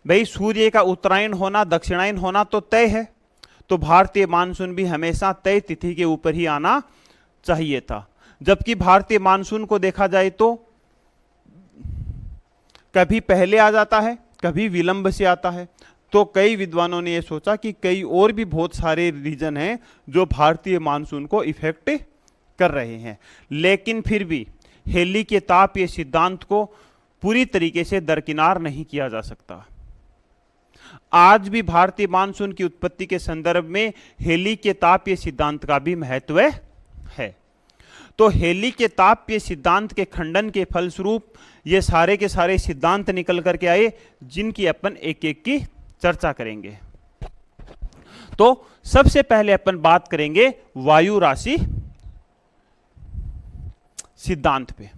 भाई सूर्य का उत्तरायण होना दक्षिणायन होना तो तय है, तो भारतीय मानसून भी हमेशा तय तिथि के ऊपर ही आना चाहिए था। जबकि भारतीय मानसून को देखा जाए तो कभी पहले आ जाता है, कभी विलंब से आता है। तो कई विद्वानों ने यह सोचा कि कई और भी बहुत सारे रीजन हैं जो भारतीय मानसून को इफेक्ट कर रहे हैं, लेकिन फिर भी हेली के तापीय सिद्धांत को पूरी तरीके से दरकिनार नहीं किया जा सकता। आज भी भारतीय मानसून की उत्पत्ति के संदर्भ में हेली के तापीय सिद्धांत का भी महत्व है। तो हेली के तापीय सिद्धांत के खंडन के फलस्वरूप ये सारे के सारे सिद्धांत निकल करके आए, जिनकी अपन एक एक की चर्चा करेंगे। तो सबसे पहले अपन बात करेंगे वायु राशि सिद्धांत पे।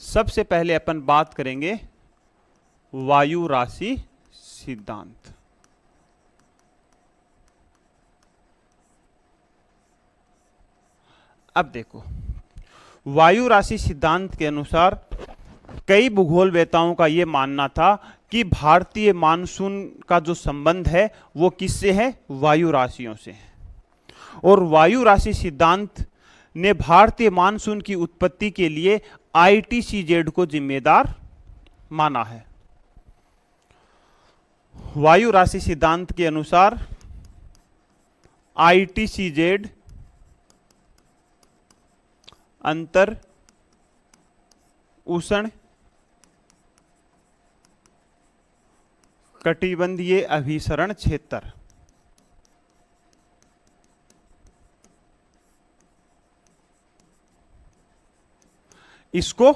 सबसे पहले अपन बात करेंगे वायु राशि सिद्धांत। अब देखो, वायु राशि सिद्धांत के अनुसार कई भूगोलवेताओं का यह मानना था कि भारतीय मानसून का जो संबंध है वो किससे है, वायु राशियों से है। और वायु राशि सिद्धांत ने भारतीय मानसून की उत्पत्ति के लिए ITCZ को जिम्मेदार माना है। वायु राशि सिद्धांत के अनुसार ITCZ अंतर उष्ण कटिबंधीय अभिसरण क्षेत्र इसको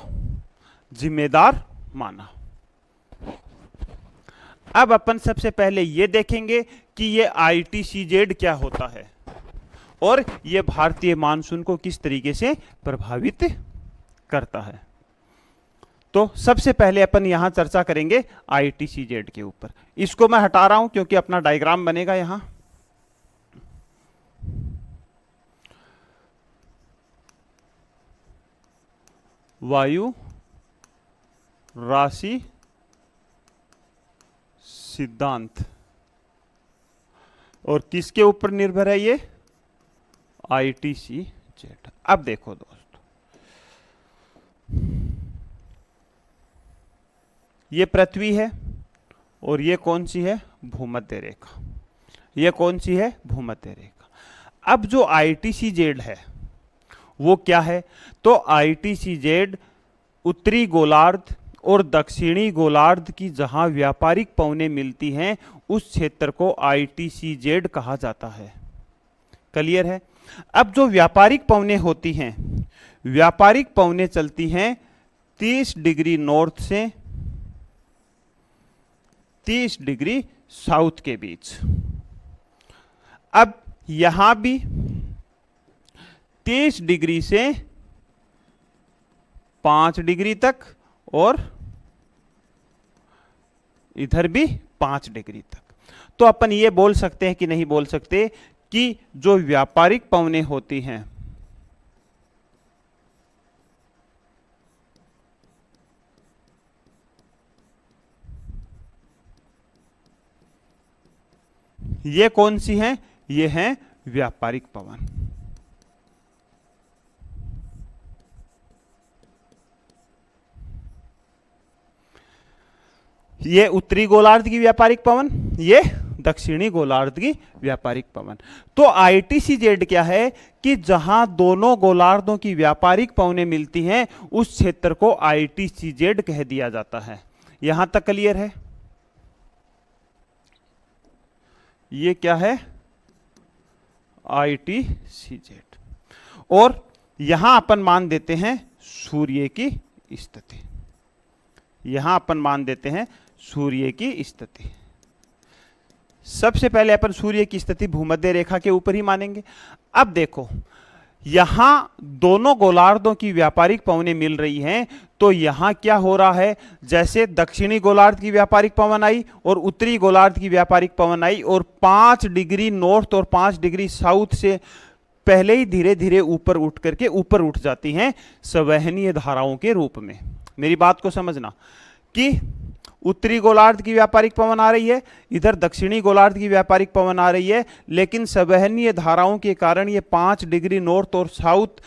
जिम्मेदार माना। अब अपन सबसे पहले ये देखेंगे कि ये ITCZ क्या होता है और ये भारतीय मानसून को किस तरीके से प्रभावित करता है। तो सबसे पहले अपन यहां चर्चा करेंगे ITCZ के ऊपर। इसको मैं हटा रहा हूं क्योंकि अपना डायग्राम बनेगा यहां। वायु राशि सिद्धांत और किसके ऊपर निर्भर है ये, ITCZ। अब देखो दोस्तों, ये पृथ्वी है और ये कौन सी है, भूमध्य रेखा। ये कौन सी है, भूमध्य रेखा। अब जो ITCZ है वो क्या है, तो ITCZ उत्तरी गोलार्ध और दक्षिणी गोलार्ध की जहां व्यापारिक पवनें मिलती हैं उस क्षेत्र को ITCZ कहा जाता है। क्लियर है। अब जो व्यापारिक पवनें होती हैं, व्यापारिक पवनें चलती हैं 30 डिग्री नॉर्थ से 30 डिग्री साउथ के बीच। अब यहां भी 30 डिग्री से 5 डिग्री तक और इधर भी 5 डिग्री तक। तो अपन ये बोल सकते हैं कि नहीं बोल सकते कि जो व्यापारिक पवनें होती हैं ये कौन सी हैं, ये हैं व्यापारिक पवन। ये उत्तरी गोलार्ध की व्यापारिक पवन, ये दक्षिणी गोलार्ध की व्यापारिक पवन। तो ITCZ क्या है कि जहां दोनों गोलार्धों की व्यापारिक पवनें मिलती हैं उस क्षेत्र को ITCZ कह दिया जाता है। यहां तक क्लियर है? ये क्या है? ITCZ। और यहां अपन मान देते हैं सूर्य की स्थिति, यहां अपन मान देते हैं सूर्य की स्थिति। सबसे पहले अपन सूर्य की स्थिति भूमध्य रेखा के ऊपर ही मानेंगे। अब देखो यहां दोनों गोलार्धों की व्यापारिक पवनें मिल रही हैं, तो यहां क्या हो रहा है, जैसे दक्षिणी गोलार्ध की व्यापारिक पवन आई और उत्तरी गोलार्ध की व्यापारिक पवन आई और 5 डिग्री नॉर्थ और 5 डिग्री साउथ से पहले ही धीरे धीरे ऊपर उठ करके ऊपर उठ जाती हैं संवहनीय धाराओं के रूप में। मेरी बात को समझना कि उत्तरी गोलार्ध की व्यापारिक पवन आ रही है, इधर दक्षिणी गोलार्ध की व्यापारिक पवन आ रही है, लेकिन संवहनीय धाराओं के कारण ये 5 डिग्री नॉर्थ और साउथ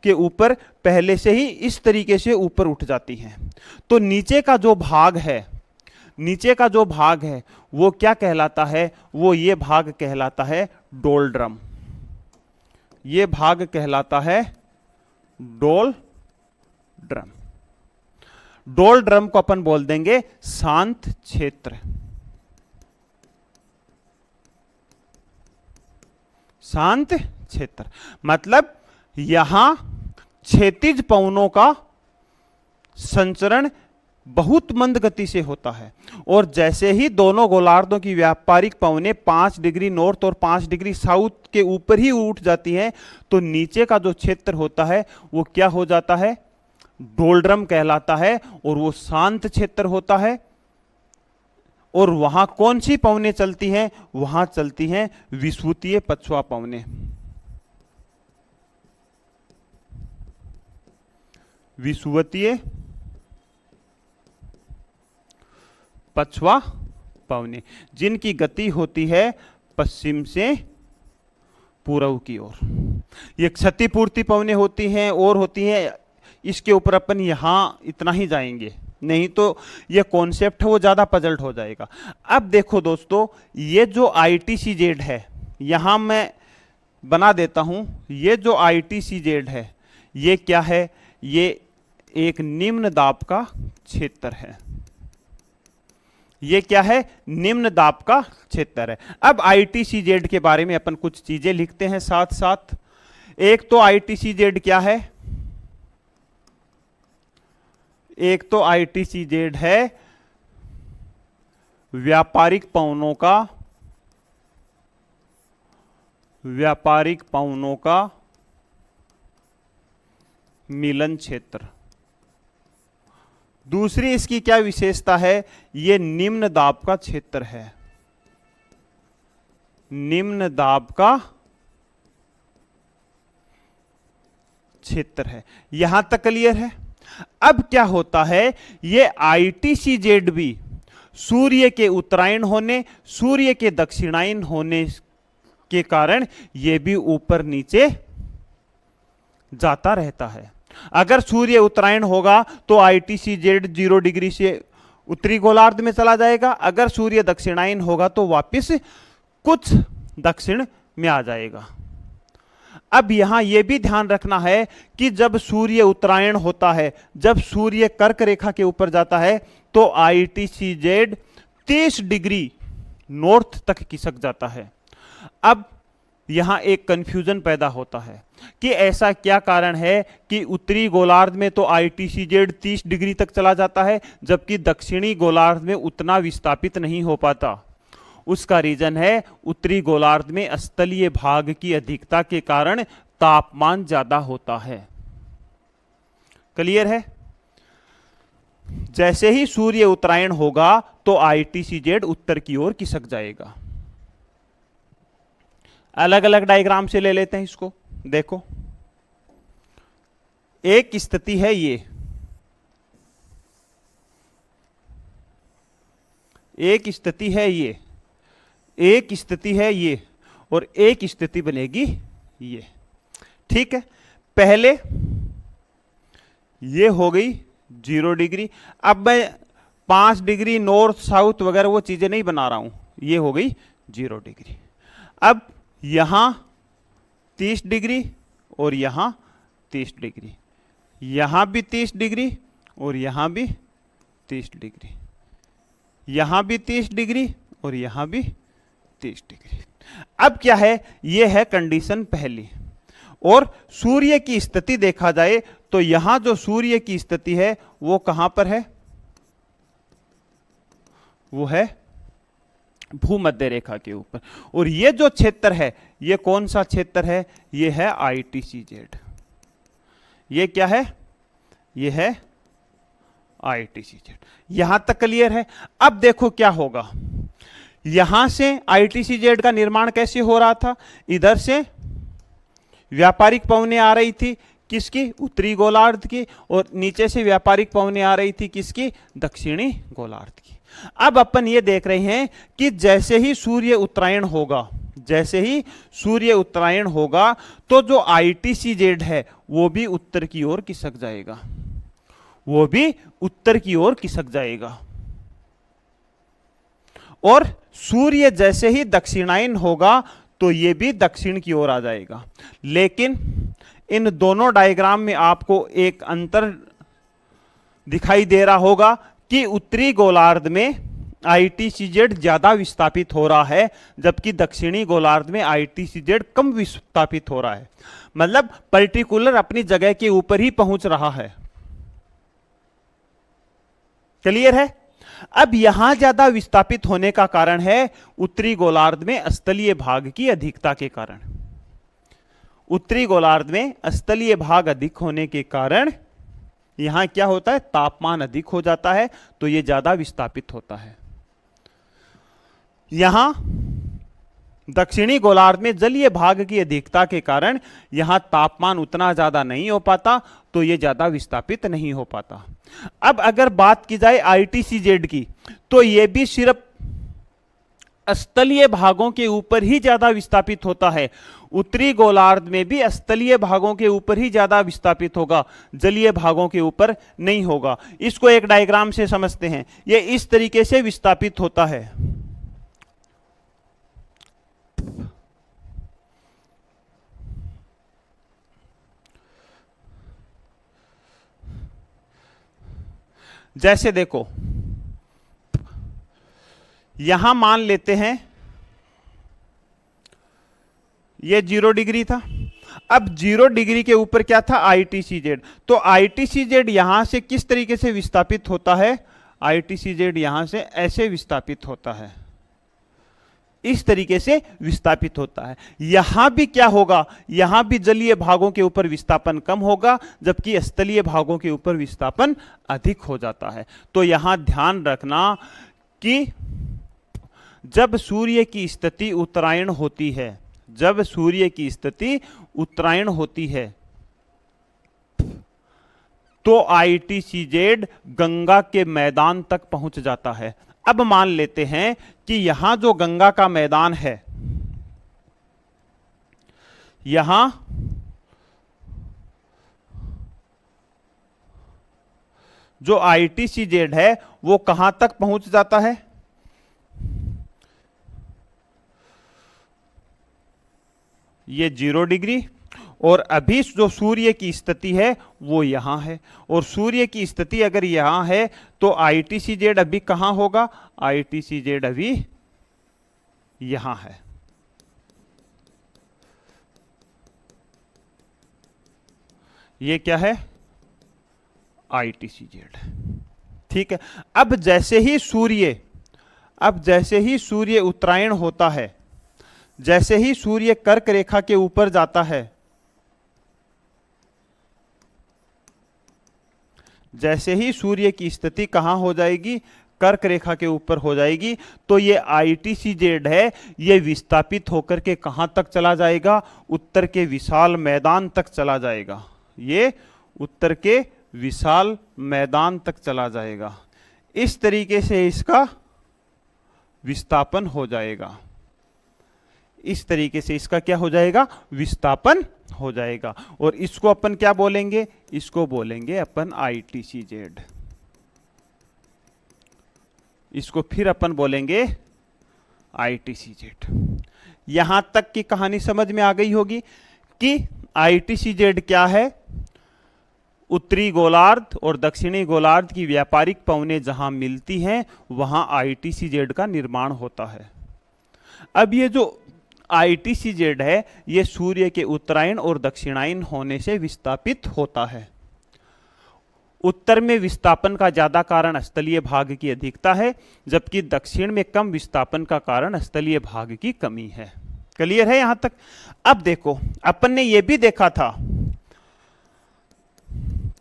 के ऊपर पहले से ही इस तरीके से ऊपर उठ जाती हैं। तो नीचे का जो भाग है, नीचे का जो भाग है वो क्या कहलाता है? वो ये भाग कहलाता है डोलड्रम। ये भाग कहलाता है डोलड्रम। डोलड्रम को अपन बोल देंगे शांत क्षेत्र। शांत क्षेत्र मतलब यहां क्षैतिज पवनों का संचरण बहुत मंद गति से होता है, और जैसे ही दोनों गोलार्धों की व्यापारिक पवनें 5 डिग्री नॉर्थ और 5 डिग्री साउथ के ऊपर ही उठ जाती हैं, तो नीचे का जो क्षेत्र होता है वो क्या हो जाता है? डोलड्रम कहलाता है, और वो शांत क्षेत्र होता है। और वहां कौन सी पवनें चलती हैं? वहां चलती हैं विषुवतीय पछुआ पवनें। विषुवतीय पछुआ पवनें, जिनकी गति होती है पश्चिम से पूर्व की ओर। ये क्षतिपूर्ति पवनें होती हैं और होती हैं। इसके ऊपर अपन यहां इतना ही जाएंगे, नहीं तो ये कॉन्सेप्ट है वो ज्यादा पजल्ट हो जाएगा। अब देखो दोस्तों, ये जो ITCZ है यहां मैं बना देता हूं। ये जो ITCZ है ये क्या है? ये एक निम्न दाब का क्षेत्र है। ये क्या है? निम्न दाब का क्षेत्र है। अब ITCZ के बारे में अपन कुछ चीजें लिखते हैं साथ साथ। एक तो ITCZ क्या है? एक तो ITCZ है व्यापारिक पवनों का मिलन क्षेत्र। दूसरी इसकी क्या विशेषता है? ये निम्न दाब का क्षेत्र है। निम्न दाब का क्षेत्र है। यहां तक क्लियर है? अब क्या होता है, ये ITCZ भी सूर्य के उत्तरायण होने, सूर्य के दक्षिणायन होने के कारण ये भी ऊपर नीचे जाता रहता है। अगर सूर्य उत्तरायण होगा तो ITCZ 0 डिग्री से उत्तरी गोलार्ध में चला जाएगा। अगर सूर्य दक्षिणायन होगा तो वापस कुछ दक्षिण में आ जाएगा। अब यहां यह भी ध्यान रखना है कि जब सूर्य उत्तरायण होता है, जब सूर्य कर्क रेखा के ऊपर जाता है, तो ITCZ 30 डिग्री नॉर्थ तक खिसक जाता है। अब यहां एक कंफ्यूजन पैदा होता है कि ऐसा क्या कारण है कि उत्तरी गोलार्ध में तो ITCZ 30 डिग्री तक चला जाता है, जबकि दक्षिणी गोलार्ध में उतना विस्थापित नहीं हो पाता। उसका रीजन है उत्तरी गोलार्ध में स्थलीय भाग की अधिकता के कारण तापमान ज्यादा होता है। क्लियर है? जैसे ही सूर्य उत्तरायण होगा तो ITCZ उत्तर की ओर खिसक जाएगा। अलग अलग डायग्राम से ले लेते हैं इसको। देखो, एक स्थिति है ये, एक स्थिति है ये, एक स्थिति है ये, और एक स्थिति बनेगी ये। ठीक है, पहले ये हो गई 0 डिग्री। अब मैं 5 डिग्री नॉर्थ साउथ वगैरह वो चीजें नहीं बना रहा हूं, ये हो गई 0 डिग्री। अब यहां 30 डिग्री और यहां 30 डिग्री, यहां भी 30 डिग्री और यहां भी 30 डिग्री, यहां भी 30 डिग्री और यहां भी 30 डिग्री। अब क्या है, यह है कंडीशन पहली। और सूर्य की स्थिति देखा जाए तो यहां जो सूर्य की स्थिति है वो कहां पर है, वो है भूमध्य रेखा के ऊपर। और ये जो क्षेत्र है ये कौन सा क्षेत्र है, ये है ITCZ। ये क्या है, ये है ITCZ। यहां तक क्लियर है। अब देखो क्या होगा, यहां से ITCZ का निर्माण कैसे हो रहा था, इधर से व्यापारिक पवनें आ रही थी किसकी, उत्तरी गोलार्ध की, और नीचे से व्यापारिक पवनें आ रही थी किसकी, दक्षिणी गोलार्ध की। अब अपन ये देख रहे हैं कि जैसे ही सूर्य उत्तरायण होगा, जैसे ही सूर्य उत्तरायण होगा तो जो ITCZ है वो भी उत्तर की ओर खिसक जाएगा, वो भी उत्तर की ओर खिसक जाएगा। और सूर्य जैसे ही दक्षिणायन होगा तो ये भी दक्षिण की ओर आ जाएगा। लेकिन इन दोनों डायग्राम में आपको एक अंतर दिखाई दे रहा होगा कि उत्तरी गोलार्ध में ITCZ ज्यादा विस्थापित हो रहा है, जबकि दक्षिणी गोलार्ध में ITCZ कम विस्थापित हो रहा है। मतलब पर्टिकुलर अपनी जगह के ऊपर ही पहुंच रहा है। क्लियर है। अब यहां ज्यादा विस्थापित होने का कारण है उत्तरी गोलार्ध में स्थलीय भाग की अधिकता के कारण। उत्तरी गोलार्ध में स्थलीय भाग अधिक होने के कारण यहां क्या होता है, तापमान अधिक हो जाता है, तो यह ज्यादा विस्थापित होता है। यहां दक्षिणी गोलार्ध में जलीय भाग की अधिकता के कारण यहां तापमान उतना ज्यादा नहीं हो पाता, तो यह ज्यादा विस्थापित नहीं हो पाता। अब अगर बात की जाए ITCZ की, तो यह भी सिर्फ स्थलीय भागों के ऊपर ही ज्यादा विस्थापित होता है। उत्तरी गोलार्ध में भी स्थलीय भागों के ऊपर ही ज्यादा विस्थापित होगा, जलीय भागों के ऊपर नहीं होगा। इसको एक डायग्राम से समझते हैं। यह इस तरीके से विस्थापित होता है। जैसे देखो, यहां मान लेते हैं ये 0 डिग्री था। अब 0 डिग्री के ऊपर क्या था, ITCZ। तो ITCZ यहां से किस तरीके से विस्थापित होता है, ITCZ यहां से ऐसे विस्थापित होता है, इस तरीके से विस्थापित होता है। यहां भी क्या होगा, यहां भी जलीय भागों के ऊपर विस्थापन कम होगा, जबकि स्थलीय भागों के ऊपर विस्थापन अधिक हो जाता है। तो यहां ध्यान रखना कि जब सूर्य की स्थिति उत्तरायण होती है, जब सूर्य की स्थिति उत्तरायण होती है तो ITCZ गंगा के मैदान तक पहुंच जाता है। अब मान लेते हैं कि यहां जो गंगा का मैदान है, यहां जो ITCZ है वो कहां तक पहुंच जाता है, ये 0 डिग्री। और अभी जो सूर्य की स्थिति है वो यहां है, और सूर्य की स्थिति अगर यहां है तो ITCZ अभी कहां होगा, ITCZ अभी यहां है। ये क्या है, ITCZ। ठीक है। अब जैसे ही सूर्य उत्तरायण होता है, जैसे ही सूर्य कर्क रेखा के ऊपर जाता है, जैसे ही सूर्य की स्थिति कहां हो जाएगी, कर्क रेखा के ऊपर हो जाएगी, तो ये ITCZ है, ये विस्थापित होकर के कहां तक चला जाएगा, उत्तर के विशाल मैदान तक चला जाएगा। ये उत्तर के विशाल मैदान तक चला जाएगा। इस तरीके से इसका विस्थापन हो जाएगा, इस तरीके से इसका क्या हो जाएगा, विस्थापन हो जाएगा। और इसको अपन क्या बोलेंगे, इसको बोलेंगे अपन ITCZ। इसको फिर अपन बोलेंगे ITCZ। यहां तक की कहानी समझ में आ गई होगी कि ITCZ क्या है। उत्तरी गोलार्ध और दक्षिणी गोलार्ध की व्यापारिक पवनें जहां मिलती हैं वहां ITCZ का निर्माण होता है। अब ये जो ITCZ है ये सूर्य के उत्तरायण और दक्षिणायन होने से विस्थापित होता है। उत्तर में विस्थापन का ज्यादा कारण स्थलीय भाग की अधिकता है, जबकि दक्षिण में कम विस्थापन का कारण स्थलीय भाग की कमी है। क्लियर है यहां तक। अब देखो, अपन ने यह भी देखा था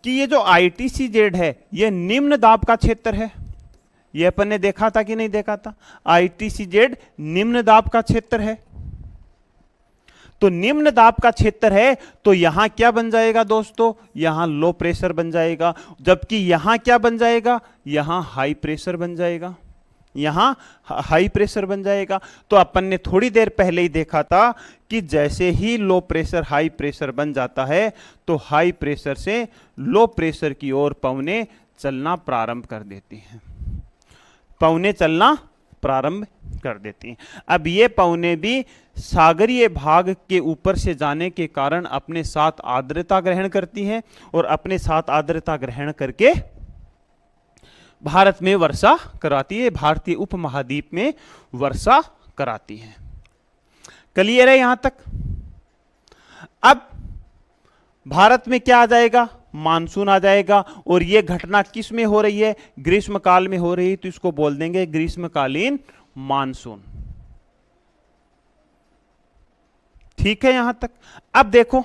कि ये जो ITCZ है ये निम्न दाब का क्षेत्र है। ये अपन ने देखा था कि नहीं देखा था। ITCZ निम्न दाब का क्षेत्र है। तो निम्न दाब का क्षेत्र है तो यहां क्या बन जाएगा दोस्तों, यहां लो प्रेशर बन जाएगा, जबकि यहां क्या बन जाएगा, यहां हाई प्रेशर बन जाएगा, यहां हाई प्रेशर बन जाएगा। तो अपन ने थोड़ी देर पहले ही देखा था कि जैसे ही लो प्रेशर हाई प्रेशर बन जाता है तो हाई प्रेशर से लो प्रेशर की ओर पवनें चलना प्रारंभ कर देती हैं, पवनें चलना प्रारंभ कर देती हैं। अब ये पवनें भी सागरीय भाग के ऊपर से जाने के कारण अपने साथ आर्द्रता ग्रहण करती हैं और अपने साथ आर्द्रता ग्रहण करके भारत में वर्षा कराती है, भारतीय उपमहाद्वीप में वर्षा कराती है। क्लियर है यहां तक। अब भारत में क्या आ जाएगा, मानसून आ जाएगा। और यह घटना किस में हो रही है, ग्रीष्मकाल में हो रही है, तो इसको बोल देंगे ग्रीष्मकालीन मानसून। ठीक है यहां तक। अब देखो,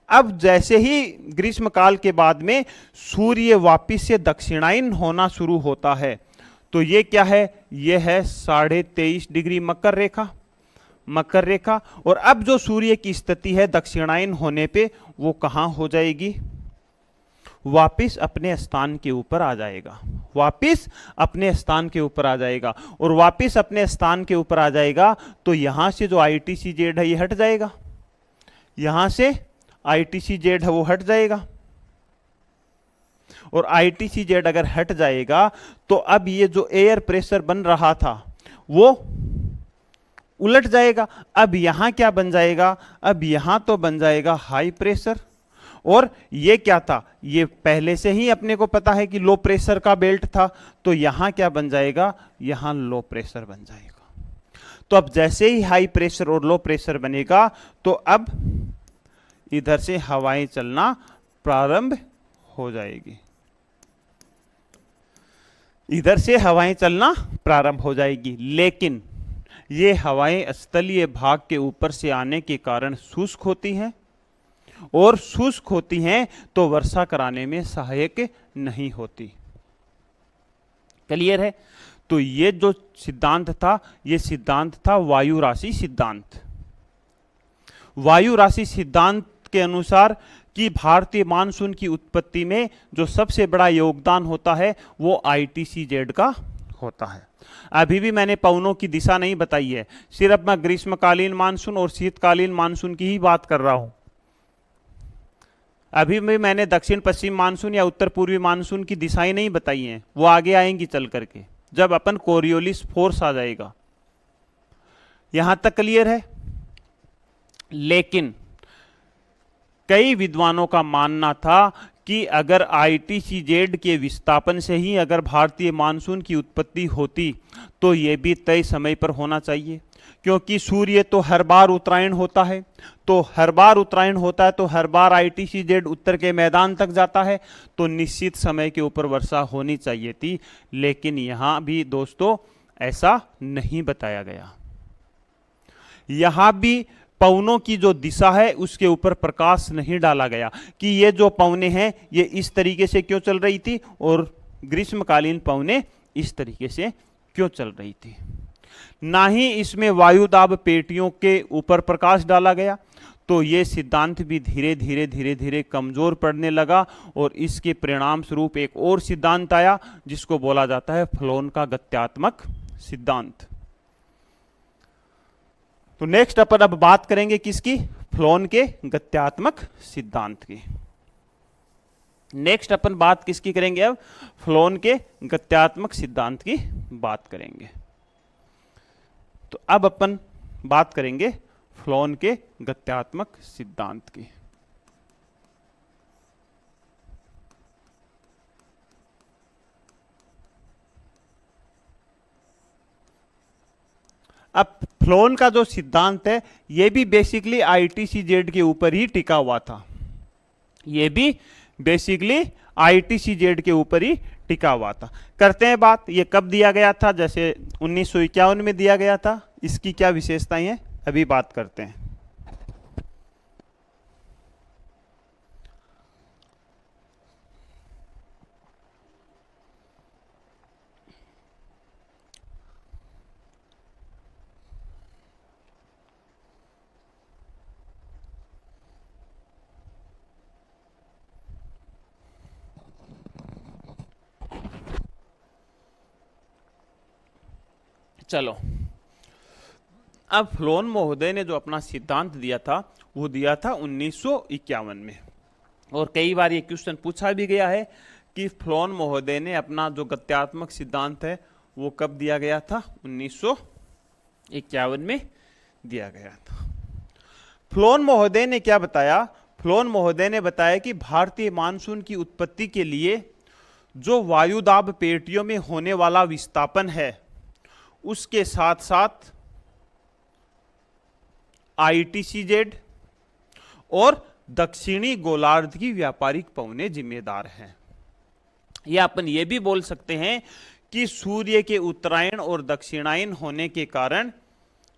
अब जैसे ही ग्रीष्मकाल के बाद में सूर्य वापिस से दक्षिणायन होना शुरू होता है तो ये क्या है, ये है 23.5 डिग्री मकर रेखा, मकर रेखा। और अब जो सूर्य की स्थिति है दक्षिणायन होने पे वो कहां हो जाएगी, वापिस अपने स्थान के ऊपर आ जाएगा, वापिस अपने स्थान के ऊपर आ जाएगा। और वापिस अपने स्थान के ऊपर आ जाएगा तो यहां से जो ITCZ है ये हट जाएगा, यहां से ITCZ है वो हट जाएगा। और ITCZ अगर हट जाएगा तो अब ये जो एयर प्रेशर बन रहा था वो उलट जाएगा। अब यहां क्या बन जाएगा, अब यहां तो बन जाएगा हाई प्रेशर। और ये क्या था, ये पहले से ही अपने को पता है कि लो प्रेशर का बेल्ट था, तो यहां क्या बन जाएगा, यहां लो प्रेशर बन जाएगा। तो अब जैसे ही हाई प्रेशर और लो प्रेशर बनेगा तो अब इधर से हवाएं चलना प्रारंभ हो जाएगी, इधर से हवाएं चलना प्रारंभ हो जाएगी। लेकिन ये हवाएं स्थलीय भाग के ऊपर से आने के कारण शुष्क होती हैं, और शुष्क होती हैं तो वर्षा कराने में सहायक नहीं होती। क्लियर है। तो ये जो सिद्धांत था ये सिद्धांत था वायु राशि सिद्धांत। वायु राशि सिद्धांत के अनुसार कि भारतीय मानसून की उत्पत्ति में जो सबसे बड़ा योगदान होता है वो ITCZ का होता है। अभी भी मैंने पवनों की दिशा नहीं बताई है, सिर्फ मैं ग्रीष्मकालीन मानसून और शीतकालीन मानसून की ही बात कर रहा हूं। अभी भी मैंने दक्षिण पश्चिम मानसून या उत्तर पूर्वी मानसून की दिशाएं नहीं बताई हैं, वो आगे आएंगी चल करके जब अपन कोरियोलिस फोर्स आ जाएगा। यहां तक क्लियर है। लेकिन कई विद्वानों का मानना था कि अगर ITCZ के विस्थापन से ही अगर भारतीय मानसून की उत्पत्ति होती तो यह भी तय समय पर होना चाहिए, क्योंकि सूर्य तो हर बार उत्तरायण होता है, तो हर बार उत्तरायण होता है तो हर बार ITCZ उत्तर के मैदान तक जाता है, तो निश्चित समय के ऊपर वर्षा होनी चाहिए थी। लेकिन यहां भी दोस्तों ऐसा नहीं बताया गया। यहां भी पवनों की जो दिशा है उसके ऊपर प्रकाश नहीं डाला गया कि ये जो पवनें हैं ये इस तरीके से क्यों चल रही थी और ग्रीष्मकालीन पवनें इस तरीके से क्यों चल रही थी। ना ही इसमें वायुदाब पेटियों के ऊपर प्रकाश डाला गया। तो ये सिद्धांत भी धीरे धीरे धीरे धीरे कमजोर पड़ने लगा और इसके परिणाम स्वरूप एक और सिद्धांत आया जिसको बोला जाता है फ्लोन का गत्यात्मक सिद्धांत। तो नेक्स्ट अपन अब बात करेंगे किसकी, फ्लोन के गत्यात्मक सिद्धांत की। नेक्स्ट अपन बात किसकी करेंगे, अब फ्लोन के गत्यात्मक सिद्धांत की बात करेंगे। तो अब अपन बात करेंगे फ्लोन के गत्यात्मक सिद्धांत की। अब फ्लोन का जो सिद्धांत है ये भी बेसिकली ITCZ के ऊपर ही टिका हुआ था। ये भी बेसिकली ITCZ के ऊपर ही टिका हुआ था। करते हैं बात, ये कब दिया गया था? जैसे 1951 में दिया गया था। इसकी क्या विशेषताएं हैं अभी बात करते हैं। चलो, अब फ्लोन महोदय ने जो अपना सिद्धांत दिया था वो दिया था 1951 में। और कई बार ये क्वेश्चन पूछा भी गया है कि फ्लोन महोदय ने अपना जो गत्यात्मक सिद्धांत है वो कब दिया गया था? 1951 में दिया गया था। फ्लोन महोदय ने क्या बताया? फ्लोन महोदय ने बताया कि भारतीय मानसून की उत्पत्ति के लिए जो वायुदाब पेटियों में होने वाला विस्थापन है उसके साथ साथ ITCZ और दक्षिणी गोलार्ध की व्यापारिक पवनें जिम्मेदार हैं। या अपन ये भी बोल सकते हैं कि सूर्य के उत्तरायण और दक्षिणायन होने के कारण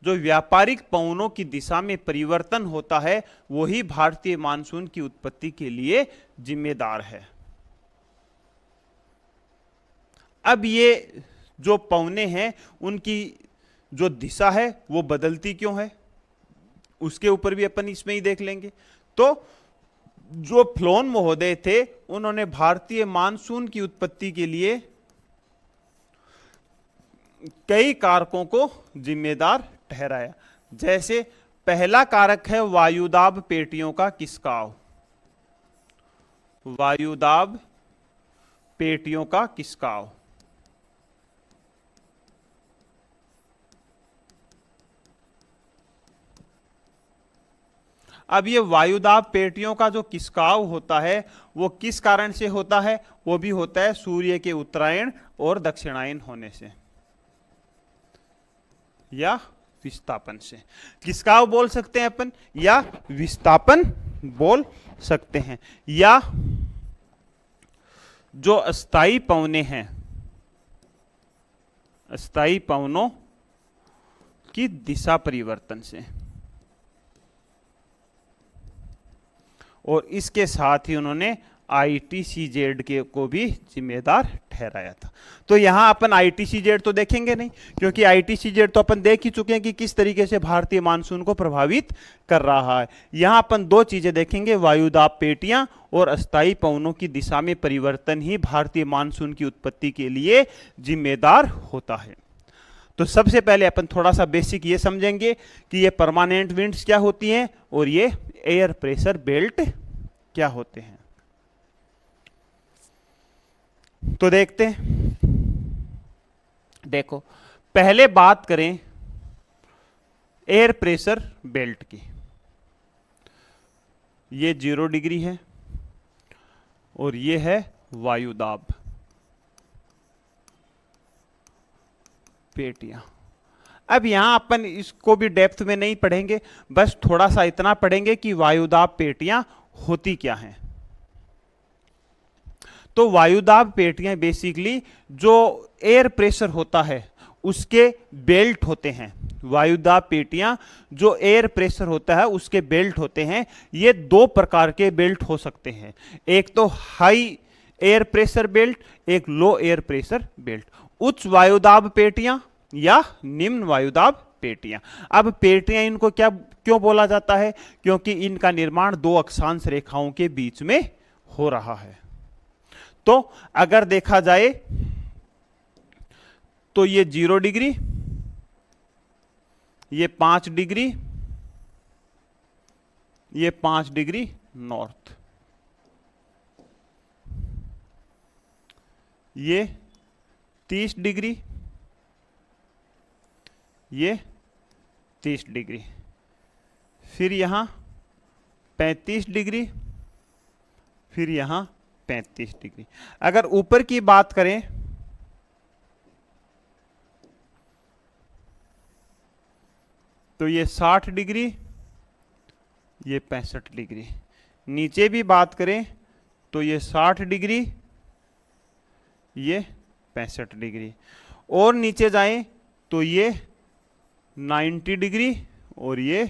जो व्यापारिक पवनों की दिशा में परिवर्तन होता है वही भारतीय मानसून की उत्पत्ति के लिए जिम्मेदार है। अब ये जो पवनें हैं उनकी जो दिशा है वो बदलती क्यों है उसके ऊपर भी अपन इसमें ही देख लेंगे। तो जो फ्लोन महोदय थे उन्होंने भारतीय मानसून की उत्पत्ति के लिए कई कारकों को जिम्मेदार ठहराया। जैसे पहला कारक है वायुदाब पेटियों का खिसकाव। वायुदाब पेटियों का खिसकाव। अब ये वायुदाब पेटियों का जो खिसकाव होता है वो किस कारण से होता है? वो भी होता है सूर्य के उत्तरायण और दक्षिणायन होने से या विस्थापन से। खिसकाव बोल सकते हैं अपन या विस्थापन बोल सकते हैं। या जो अस्थाई पवनें हैं, अस्थाई पवनों की दिशा परिवर्तन से। और इसके साथ ही उन्होंने ITCZ के को भी जिम्मेदार ठहराया था। तो यहां अपन ITCZ तो देखेंगे नहीं क्योंकि ITCZ तो अपन देख ही चुके हैं कि किस तरीके से भारतीय मानसून को प्रभावित कर रहा है। यहां अपन दो चीजें देखेंगे, वायुदाब पेटियां और अस्थाई पवनों की दिशा में परिवर्तन ही भारतीय मानसून की उत्पत्ति के लिए जिम्मेदार होता है। तो सबसे पहले अपन थोड़ा सा बेसिक ये समझेंगे कि ये परमानेंट विंड्स क्या होती हैं और ये एयर प्रेशर बेल्ट क्या होते हैं। तो देखते हैं। देखो, पहले बात करें एयर प्रेशर बेल्ट की। ये 0 डिग्री है और ये है वायुदाब पेटियां। अब यहां अपन इसको भी डेप्थ में नहीं पढ़ेंगे, बस थोड़ा सा इतना पढ़ेंगे कि वायुदाब पेटियां होती क्या हैं। तो वायुदाब पेटियां बेसिकली जो एयर प्रेशर होता है उसके बेल्ट होते हैं। वायुदाब पेटियां जो एयर प्रेशर होता है उसके बेल्ट होते हैं। ये दो प्रकार के बेल्ट हो सकते हैं, एक तो हाई एयर प्रेशर बेल्ट, एक लो एयर प्रेशर बेल्ट। उच्च वायुदाब पेटियां या निम्न वायुदाब पेटियां। अब पेटियां इनको क्या क्यों बोला जाता है? क्योंकि इनका निर्माण दो अक्षांश रेखाओं के बीच में हो रहा है। तो अगर देखा जाए तो ये 0 डिग्री, ये 5 डिग्री, ये 5 डिग्री नॉर्थ, ये 30 डिग्री, ये 30 डिग्री, फिर यहाँ 35 डिग्री, फिर यहाँ 35 डिग्री। अगर ऊपर की बात करें तो ये 60 डिग्री, ये 65 डिग्री। नीचे भी बात करें तो ये 60 डिग्री, ये 65 डिग्री। और नीचे जाएं तो ये 90 डिग्री और ये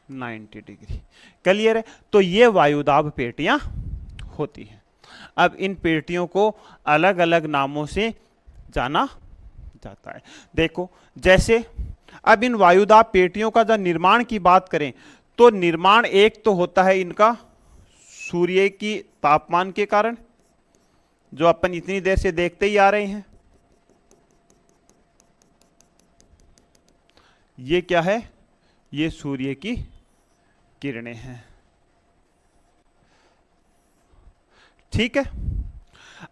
90 डिग्री। क्लियर है? तो ये वायुदाब पेटियां होती हैं। अब इन पेटियों को अलग अलग नामों से जाना जाता है। देखो, जैसे अब इन वायुदाब पेटियों का जब निर्माण की बात करें तो निर्माण एक तो होता है इनका सूर्य की तापमान के कारण, जो अपन इतनी देर से देखते ही आ रहे हैं। ये क्या है? ये सूर्य की किरणें हैं। ठीक है।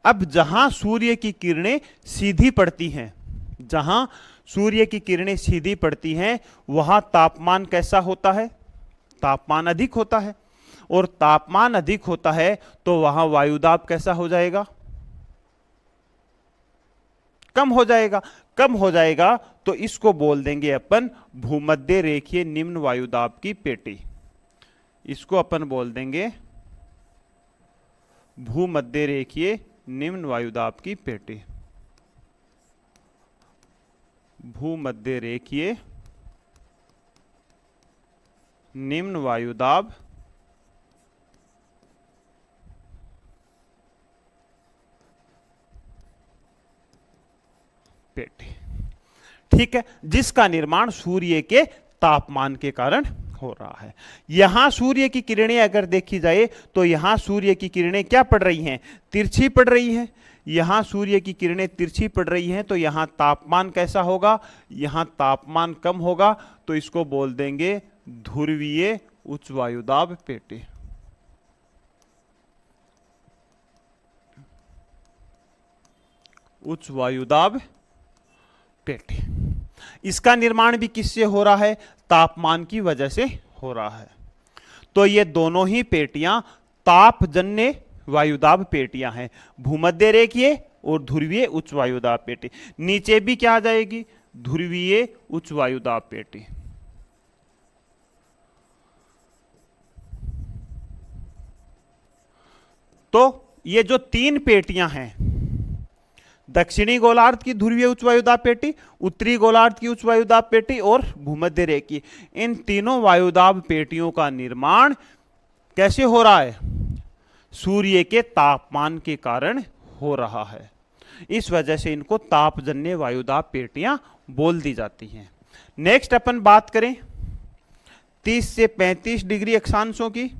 अब जहां सूर्य की किरणें सीधी पड़ती हैं, जहां सूर्य की किरणें सीधी पड़ती हैं, वहां तापमान कैसा होता है? तापमान अधिक होता है। और तापमान अधिक होता है तो वहां वायुदाब कैसा हो जाएगा? कम हो जाएगा। कम हो जाएगा तो इसको बोल देंगे अपन भूमध्य रेखीय निम्न वायुदाब की पेटी। इसको अपन बोल देंगे भूमध्य रेखीय निम्न वायुदाब की पेटी। भूमध्य रेखीय निम्न वायुदाब पेटी। ठीक है, जिसका निर्माण सूर्य के तापमान के कारण हो रहा है। यहां सूर्य की किरणें अगर देखी जाए तो यहां सूर्य की किरणें क्या पड़ रही हैं? तिरछी पड़ रही हैं। यहां सूर्य की किरणें तिरछी पड़ रही हैं तो यहां तापमान कैसा होगा? यहां तापमान कम होगा, तो इसको बोल देंगे ध्रुवीय उच्च वायुदाब पेटी। उच्च वायुदाब पेटी। इसका निर्माण भी किससे हो रहा है? तापमान की वजह से हो रहा है। तो ये दोनों ही पेटियां तापजन्य वायुदाब पेटियां हैं, भूमध्य रेखीय और ध्रुवीय उच्च वायुदाब पेटी। नीचे भी क्या आ जाएगी? ध्रुवीय उच्च वायुदाब पेटी। तो ये जो तीन पेटियां हैं, दक्षिणी गोलार्ध की ध्रुवीय उच्च वायुदाब पेटी, उत्तरी गोलार्ध की उच्च वायुदाब पेटी और भूमध्य रेखीय, इन तीनों वायुदाब पेटियों का निर्माण कैसे हो रहा है? सूर्य के तापमान के कारण हो रहा है। इस वजह से इनको तापजन्य वायुदाब पेटियां बोल दी जाती हैं। नेक्स्ट अपन बात करें 30 से 35 डिग्री अक्षांशों की,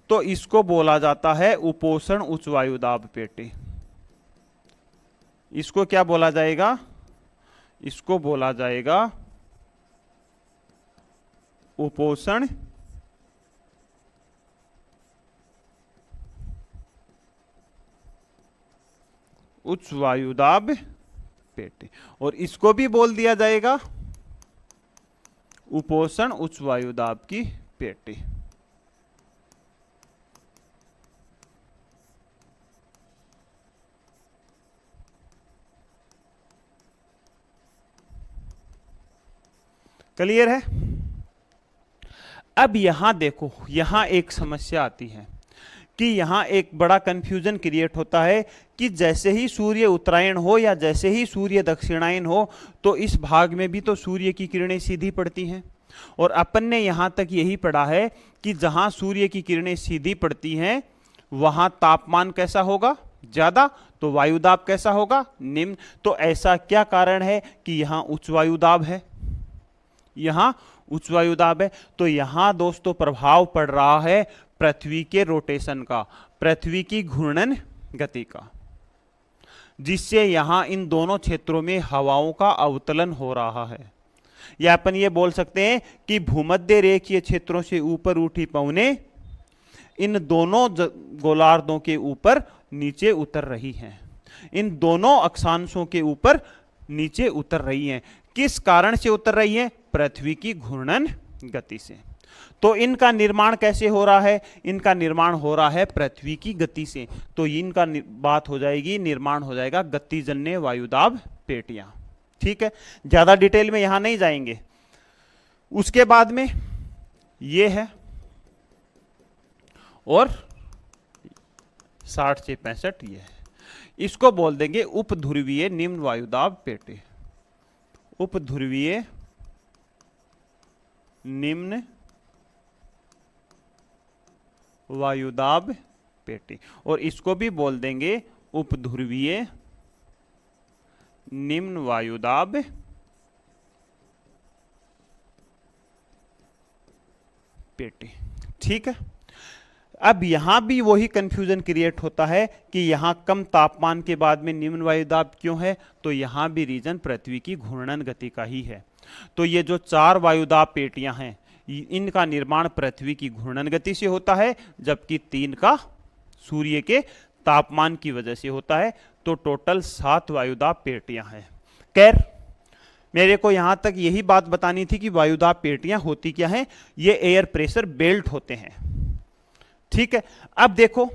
तो इसको बोला जाता है उपोषण उच्च वायुदाब पेटी। इसको क्या बोला जाएगा? इसको बोला जाएगा उपोषण उच्च वायुदाब पेटी, और इसको भी बोल दिया जाएगा उपोषण उच्च वायुदाब की पेटी। क्लियर है? अब यहां देखो, यहां एक समस्या आती है कि यहां एक बड़ा कंफ्यूजन क्रिएट होता है कि जैसे ही सूर्य उत्तरायण हो या जैसे ही सूर्य दक्षिणायन हो तो इस भाग में भी तो सूर्य की किरणें सीधी पड़ती हैं। और अपन ने यहां तक यही पढ़ा है कि जहां सूर्य की किरणें सीधी पड़ती हैं वहां तापमान कैसा होगा? ज्यादा। तो वायुदाब कैसा होगा? निम्न। तो ऐसा क्या कारण है कि यहां उच्च वायुदाब है? यहां उच्च वायुदाब है। तो यहां दोस्तों प्रभाव पड़ रहा है पृथ्वी के रोटेशन का, पृथ्वी की घूर्णन गति का, जिससे यहां इन दोनों क्षेत्रों में हवाओं का अवतलन हो रहा है। या अपन ये बोल सकते हैं कि भूमध्य रेखीय क्षेत्रों से ऊपर उठी पवनें इन दोनों गोलार्धों के ऊपर नीचे उतर रही हैं, इन दोनों अक्षांशों के ऊपर नीचे उतर रही हैं। किस कारण से उतर रही है? पृथ्वी की घूर्णन गति से। तो इनका निर्माण कैसे हो रहा है? इनका निर्माण हो रहा है पृथ्वी की गति से। तो इनका बात हो जाएगी, निर्माण हो जाएगा गतिजन्य वायुदाब पेटियां। ठीक है, ज्यादा डिटेल में यहां नहीं जाएंगे। उसके बाद में ये है और 60 से 65 ये है। इसको बोल देंगे उपध्रुवीय निम्न वायुदाब पेटी। उपध्रुवीय निम्न वायुदाब पेटी, और इसको भी बोल देंगे उपध्रुवीय निम्न वायुदाब पेटी। ठीक है, अब यहां भी वही कंफ्यूजन क्रिएट होता है कि यहां कम तापमान के बाद में निम्न वायुदाब क्यों है? तो यहां भी रीजन पृथ्वी की घूर्णन गति का ही है। तो ये जो 4 वायुदाब पेटियां हैं, इनका निर्माण पृथ्वी की घूर्णन गति से होता है, जबकि 3 का सूर्य के तापमान की वजह से होता है। तो टोटल 7 वायुदाब पेटियां हैं। खैर, मेरे को यहां तक यही बात बतानी थी कि वायुदाब पेटियां होती क्या हैं? ये एयर प्रेशर बेल्ट होते हैं। ठीक है, अब देखो,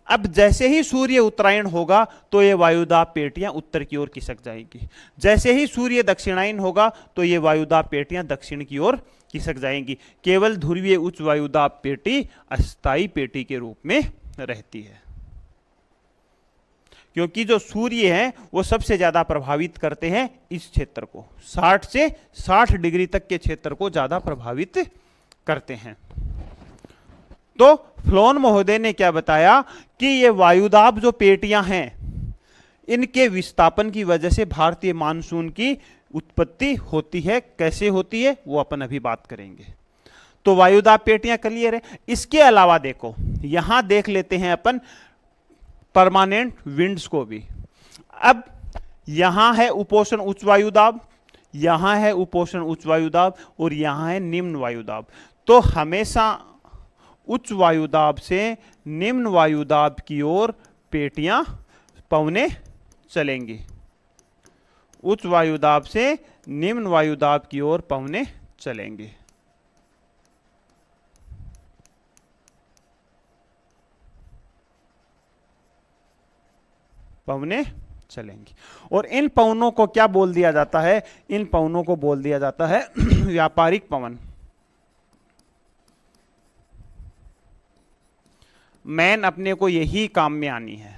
अब जैसे ही सूर्य उत्तरायण होगा तो ये वायुदाब पेटियां उत्तर की ओर खिसक जाएंगी। जैसे ही सूर्य दक्षिणायन होगा तो ये वायुदाब पेटियां दक्षिण की ओर खिसक जाएंगी। केवल ध्रुवीय उच्च वायुदाब पेटी अस्थायी पेटी के रूप में रहती है, क्योंकि जो सूर्य है वो सबसे ज्यादा प्रभावित करते हैं इस क्षेत्र को, 60 से 60 डिग्री तक के क्षेत्र को ज्यादा प्रभावित करते हैं। तो फ्लोन महोदय ने क्या बताया कि ये वायुदाब जो पेटियां हैं, इनके विस्थापन की वजह से भारतीय मानसून की उत्पत्ति होती है। कैसे होती है वो अपन अभी बात करेंगे। तो वायुदाब पेटियां क्लियर है। इसके अलावा देखो, यहां देख लेते हैं अपन परमानेंट विंड्स को भी। अब यहां है उपोषण उच्च वायुदाब, यहां है उपोषण उच्च वायुदाब, और यहां है निम्न वायुदाब। तो हमेशा उच्च वायुदाब से निम्न वायुदाब की ओर पेटियां पवने चलेंगी। उच्च वायुदाब से निम्न वायुदाब की ओर पवने चलेंगे। पवने चलेंगी। और इन पवनों को क्या बोल दिया जाता है? इन पवनों को बोल दिया जाता है व्यापारिक पवन। मैन अपने को यही काम में आनी है,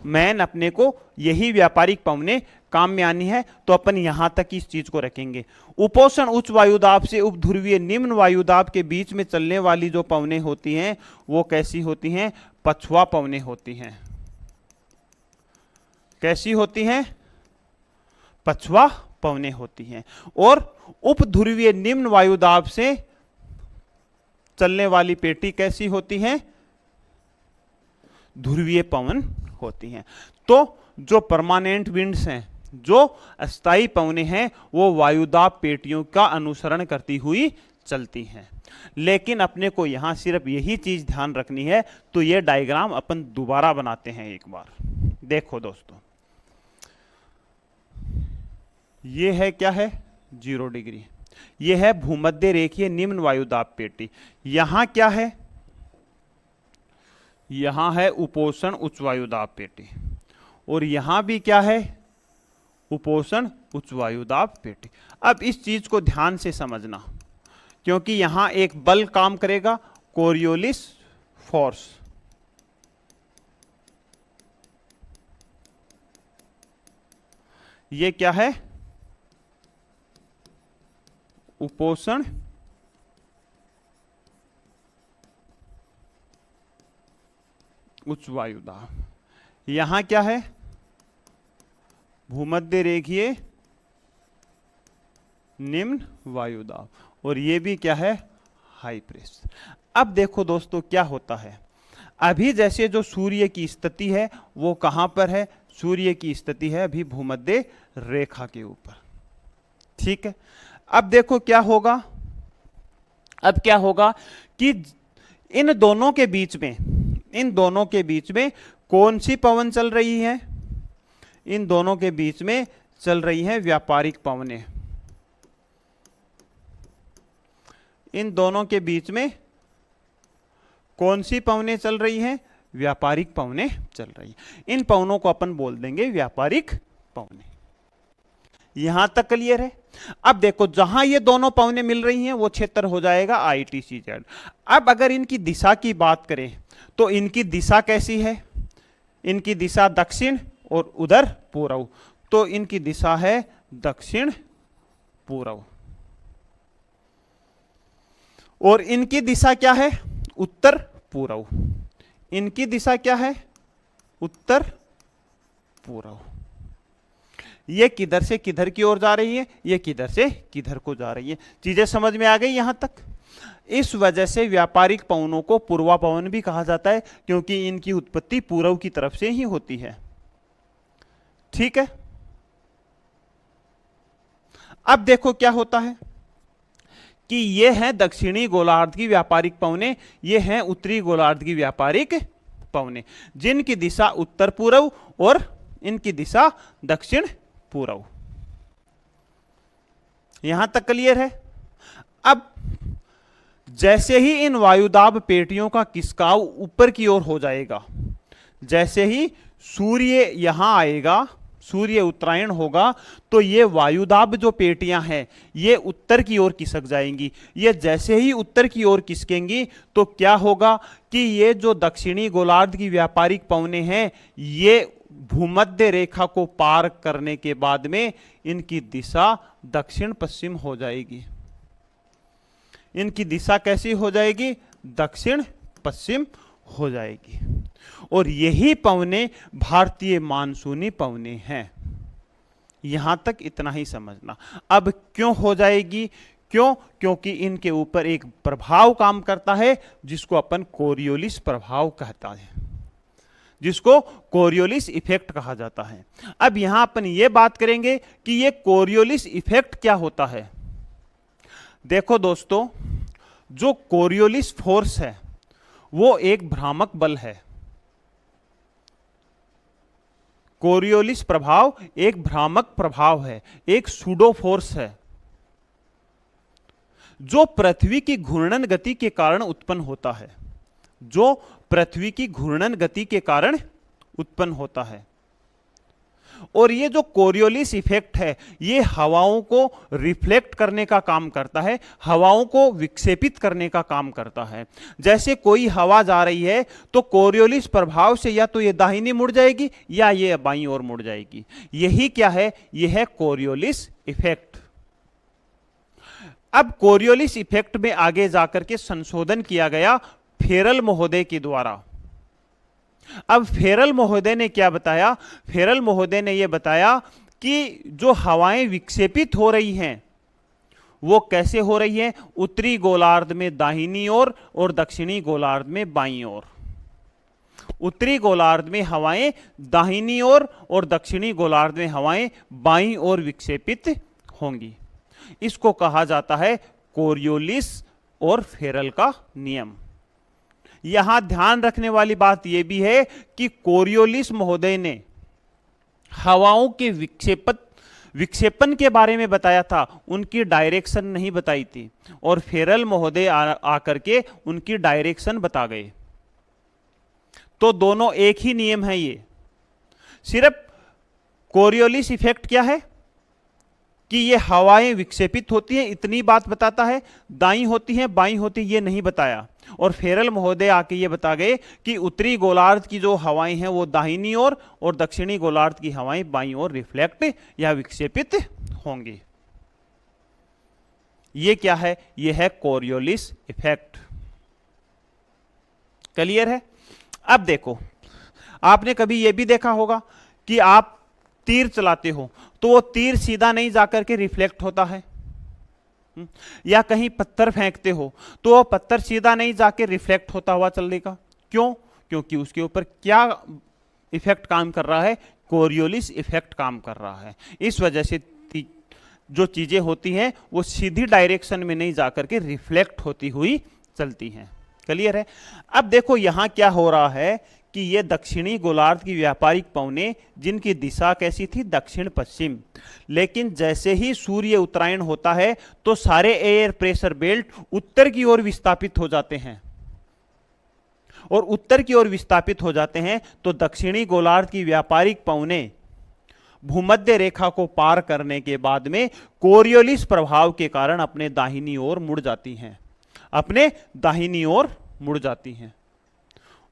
मैन अपने को यही व्यापारिक पवने काम में आनी है। तो अपन यहां तक इस चीज को रखेंगे। उपोषण उच्च वायुदाब से उपध्रुवीय निम्न वायुदाब के बीच में चलने वाली जो पवने होती हैं वो कैसी होती हैं? पछुआ पवने होती हैं। कैसी होती हैं? पछुआ पवने होती हैं। और उपध्रुवीय निम्न वायुदाब से चलने वाली पेटी कैसी होती हैं? ध्रुवीय पवन होती हैं। तो जो परमानेंट विंड्स हैं, जो अस्थायी पवने हैं, वो वायुदाब पेटियों का अनुसरण करती हुई चलती हैं। लेकिन अपने को यहां सिर्फ यही चीज ध्यान रखनी है। तो ये डायग्राम अपन दोबारा बनाते हैं एक बार। देखो दोस्तों, ये है क्या है? 0 डिग्री। ये है भूमध्य रेखीय निम्न वायुदाब पेटी। यहां क्या है? यहां है उपोषण उच्च वायुदाब पेटी। और यहां भी क्या है? उपोषण उच्च वायुदाब पेटी। अब इस चीज को ध्यान से समझना, क्योंकि यहां एक बल काम करेगा, कोरियोलिस फोर्स। ये क्या है? उपोषण उच्च वायुदाब। यहां क्या है? भूमध्य रेखीय निम्न वायुदाब। और ये भी क्या है? High pressure. अब देखो दोस्तों क्या होता है। अभी जैसे जो सूर्य की स्थिति है वो कहां पर है? सूर्य की स्थिति है अभी भूमध्य रेखा के ऊपर। ठीक है, अब देखो क्या होगा। अब क्या होगा कि इन दोनों के बीच में, इन दोनों के बीच में कौन सी पवन चल रही है? इन दोनों के बीच में चल रही हैं व्यापारिक पवनें। इन दोनों के बीच में कौन सी पवनें चल रही हैं? व्यापारिक पवनें चल रही हैं। इन पवनों को अपन बोल देंगे व्यापारिक पवनें। यहां तक क्लियर है? अब देखो जहां ये दोनों पवनें मिल रही हैं वो क्षेत्र हो जाएगा ITCZ। अब अगर इनकी दिशा की बात करें तो इनकी दिशा कैसी है? इनकी दिशा दक्षिण और उधर पूर्व, तो इनकी दिशा है दक्षिण पूर्व। और इनकी दिशा क्या है? उत्तर पूर्व। इनकी दिशा क्या है? उत्तर पूर्व। ये किधर से किधर की ओर जा रही है, ये किधर से किधर को जा रही है। चीजें समझ में आ गई यहां तक? इस वजह से व्यापारिक पवनों को पूर्वा पवन भी कहा जाता है, क्योंकि इनकी उत्पत्ति पूर्व की तरफ से ही होती है। ठीक है, अब देखो क्या होता है कि ये है दक्षिणी गोलार्ध की व्यापारिक पवनें, ये हैं उत्तरी गोलार्ध की व्यापारिक पवनें, जिनकी दिशा उत्तर पूर्व और इनकी दिशा दक्षिण पूर्व। यहां तक क्लियर है? अब जैसे ही इन वायुदाब पेटियों का खिसकाव ऊपर की ओर हो जाएगा, जैसे ही सूर्य यहां आएगा, सूर्य उत्तरायण होगा, तो ये वायुदाब जो पेटियां हैं ये उत्तर की ओर खिसक जाएंगी। ये जैसे ही उत्तर की ओर खिसकेंगी तो क्या होगा कि ये जो दक्षिणी गोलार्ध की व्यापारिक पवनें हैं ये भूमध्य रेखा को पार करने के बाद में इनकी दिशा दक्षिण पश्चिम हो जाएगी। इनकी दिशा कैसी हो जाएगी? दक्षिण पश्चिम हो जाएगी। और यही पवनें भारतीय मानसूनी पवनें हैं। यहां तक इतना ही समझना। अब क्यों हो जाएगी? क्यों? क्योंकि इनके ऊपर एक प्रभाव काम करता है जिसको अपन कोरियोलिस प्रभाव कहता है, जिसको कोरियोलिस इफेक्ट कहा जाता है। अब यहां अपन ये बात करेंगे कि ये कोरियोलिस इफेक्ट क्या होता है। देखो दोस्तों, जो कोरियोलिस फोर्स है वो एक भ्रामक बल है। कोरियोलिस प्रभाव एक भ्रामक प्रभाव है, एक सूडो फोर्स है, जो पृथ्वी की घूर्णन गति के कारण उत्पन्न होता है, जो पृथ्वी की घूर्णन गति के कारण उत्पन्न होता है। और ये जो कोरियोलिस इफेक्ट है ये हवाओं को रिफ्लेक्ट करने का काम करता है, हवाओं को विक्षेपित करने का काम करता है। जैसे कोई हवा जा रही है तो कोरियोलिस प्रभाव से या तो ये दाहिनी मुड़ जाएगी या ये बाईं ओर मुड़ जाएगी। यही क्या है? यह है कोरियोलिस इफेक्ट। अब कोरियोलिस इफेक्ट में आगे जाकर के संशोधन किया गया फेरल महोदय के द्वारा। अब फेरल महोदय ने क्या बताया? फेरल महोदय ने यह बताया कि जो हवाएं विक्षेपित हो रही हैं वो कैसे हो रही हैं? उत्तरी गोलार्ध में दाहिनी ओर और दक्षिणी गोलार्ध में बाईं ओर। उत्तरी गोलार्ध में हवाएं दाहिनी ओर और दक्षिणी गोलार्ध में हवाएं बाईं ओर विक्षेपित होंगी। इसको कहा जाता है कोरियोलिस और फेरल का नियम। यहां ध्यान रखने वाली बात यह भी है कि कोरियोलिस महोदय ने हवाओं के विक्षेपण के बारे में बताया था, उनकी डायरेक्शन नहीं बताई थी। और फेरल महोदय आकर के उनकी डायरेक्शन बता गए। तो दोनों एक ही नियम है। ये सिर्फ कोरियोलिस इफेक्ट क्या है कि ये हवाएं विक्षेपित होती हैं, इतनी बात बताता है। दाईं होती हैं बाईं होती, ये नहीं बताया। और फेरल महोदय आके ये बता गए कि उत्तरी गोलार्ध की जो हवाएं हैं वो दाहिनी ओर और दक्षिणी गोलार्ध की हवाएं बाईं ओर रिफ्लेक्ट या विक्षेपित होंगी। ये क्या है? ये है कोरियोलिस इफेक्ट। क्लियर है? अब देखो, आपने कभी ये भी देखा होगा कि आप तीर चलाते हो तो वो तीर सीधा नहीं जाकर के रिफ्लेक्ट होता है, या कहीं पत्थर फेंकते हो तो वो पत्थर सीधा नहीं जाके रिफ्लेक्ट होता हुआ चलेगा। क्यों? क्योंकि उसके ऊपर क्या इफेक्ट काम कर रहा है? कोरियोलिस इफेक्ट काम कर रहा है। इस वजह से जो चीजें होती हैं वो सीधी डायरेक्शन में नहीं जाकर के रिफ्लेक्ट होती हुई चलती हैं। क्लियर है? अब देखो यहां क्या हो रहा है कि ये दक्षिणी गोलार्ध की व्यापारिक पवने जिनकी दिशा कैसी थी, दक्षिण पश्चिम। लेकिन जैसे ही सूर्य उत्तरायण होता है तो सारे एयर प्रेशर बेल्ट उत्तर की ओर विस्थापित हो जाते हैं, और उत्तर की ओर विस्थापित हो जाते हैं तो दक्षिणी गोलार्ध की व्यापारिक पवने भूमध्य रेखा को पार करने के बाद में कोरियोलिस प्रभाव के कारण अपने दाहिनी ओर मुड़ जाती हैं, अपने दाहिनी ओर मुड़ जाती हैं,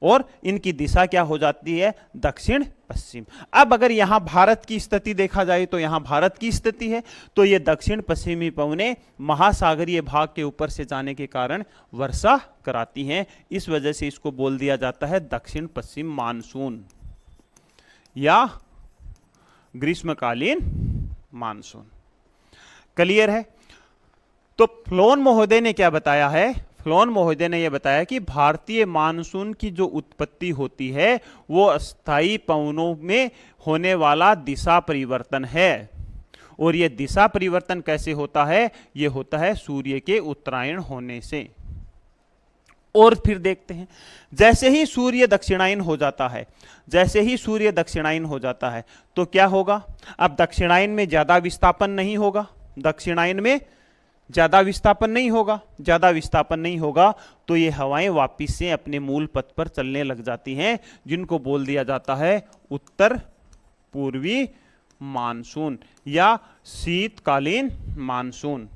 और इनकी दिशा क्या हो जाती है, दक्षिण पश्चिम। अब अगर यहां भारत की स्थिति देखा जाए तो यहां भारत की स्थिति है, तो ये दक्षिण पश्चिमी पवनें महासागरीय भाग के ऊपर से जाने के कारण वर्षा कराती हैं। इस वजह से इसको बोल दिया जाता है दक्षिण पश्चिम मानसून या ग्रीष्मकालीन मानसून। क्लियर है? तो फ्लोन महोदय ने क्या बताया है, फ्लोन महोदय ने यह बताया कि भारतीय मानसून की जो उत्पत्ति होती है वो अस्थायी पवनों में होने वाला दिशा परिवर्तन है, और यह दिशा परिवर्तन कैसे होता है, यह होता है सूर्य के उत्तरायण होने से। और फिर देखते हैं, जैसे ही सूर्य दक्षिणायन हो जाता है, जैसे ही सूर्य दक्षिणायन हो जाता है तो क्या होगा, अब दक्षिणायन में ज्यादा विस्थापन नहीं होगा, दक्षिणायन में ज्यादा विस्थापन नहीं होगा, ज्यादा विस्थापन नहीं होगा तो ये हवाएं वापिस से अपने मूल पथ पर चलने लग जाती हैं, जिनको बोल दिया जाता है उत्तर पूर्वी मानसून या शीतकालीन मानसून।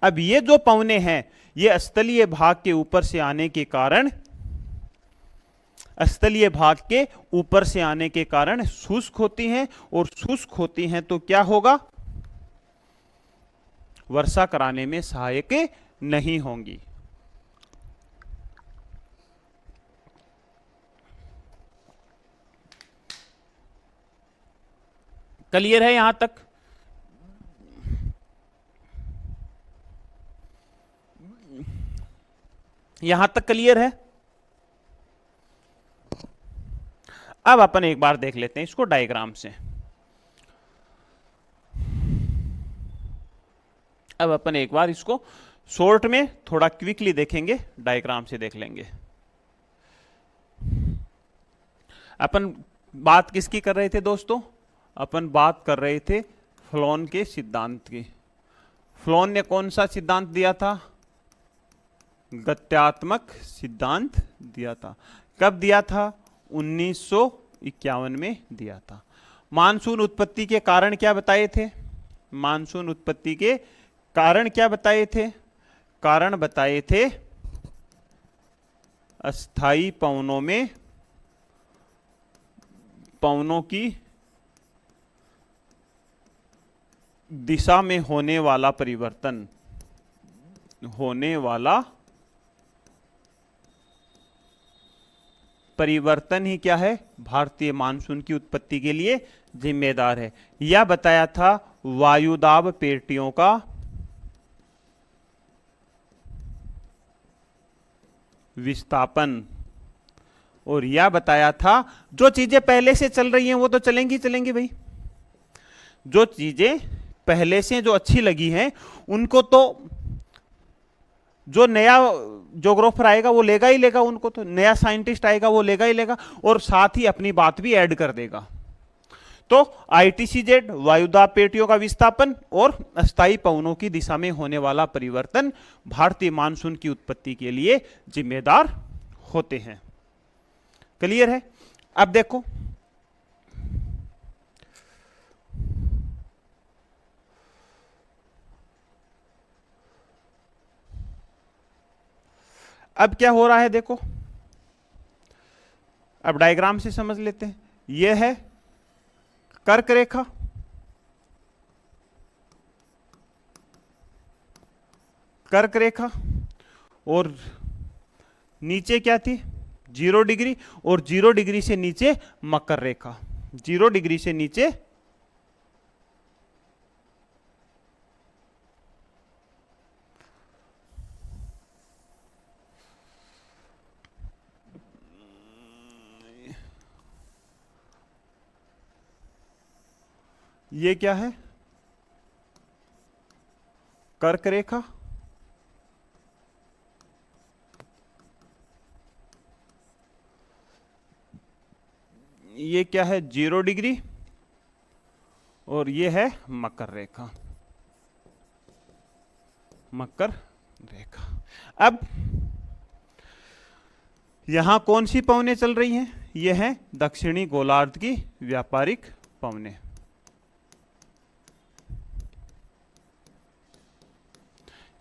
अब ये जो पवने हैं ये स्थलीय भाग के ऊपर से आने के कारण, स्थलीय भाग के ऊपर से आने के कारण शुष्क होती हैं, और शुष्क होती हैं तो क्या होगा, वर्षा कराने में सहायक नहीं होंगी। क्लियर है यहां तक? यहां तक क्लियर है? अब अपन एक बार देख लेते हैं इसको डायग्राम से। अब अपन एक बार इसको शॉर्ट में थोड़ा क्विकली देखेंगे, डायग्राम से देख लेंगे। अपन बात किसकी कर रहे थे दोस्तों, अपन बात कर रहे थे फ्लोन के सिद्धांत की। फ्लोन ने कौन सा सिद्धांत दिया था, गत्यात्मक सिद्धांत दिया था। कब दिया था, 1951 में दिया था। मानसून उत्पत्ति के कारण क्या बताए थे, मानसून उत्पत्ति के कारण क्या बताए थे, कारण बताए थे अस्थाई पवनों में, पवनों की दिशा में होने वाला परिवर्तन, होने वाला परिवर्तन ही क्या है, भारतीय मानसून की उत्पत्ति के लिए जिम्मेदार है। यह बताया था वायुदाब पेटियों का विस्थापन, और यह बताया था जो चीजें पहले से चल रही हैं वो तो चलेंगी चलेंगी भाई, जो चीजें पहले से जो अच्छी लगी हैं उनको तो जो नया ज्योग्राफर आएगा वो लेगा ही लेगा, उनको तो नया साइंटिस्ट आएगा वो लेगा ही लेगा, और साथ ही अपनी बात भी ऐड कर देगा। तो ITCZ वायुदाब पेटियों का विस्थापन और अस्थायी पवनों की दिशा में होने वाला परिवर्तन भारतीय मानसून की उत्पत्ति के लिए जिम्मेदार होते हैं। क्लियर है? अब देखो, अब क्या हो रहा है देखो, अब डायग्राम से समझ लेते हैं। यह है कर्क रेखा, कर्क रेखा, और नीचे क्या थी, 0 डिग्री, और 0 डिग्री से नीचे मकर रेखा, 0 डिग्री से नीचे ये क्या है, कर्क रेखा, ये क्या है 0 डिग्री और ये है मकर रेखा, मकर रेखा। अब यहां कौन सी पवनें चल रही हैं? ये है दक्षिणी गोलार्ध की व्यापारिक पवनें।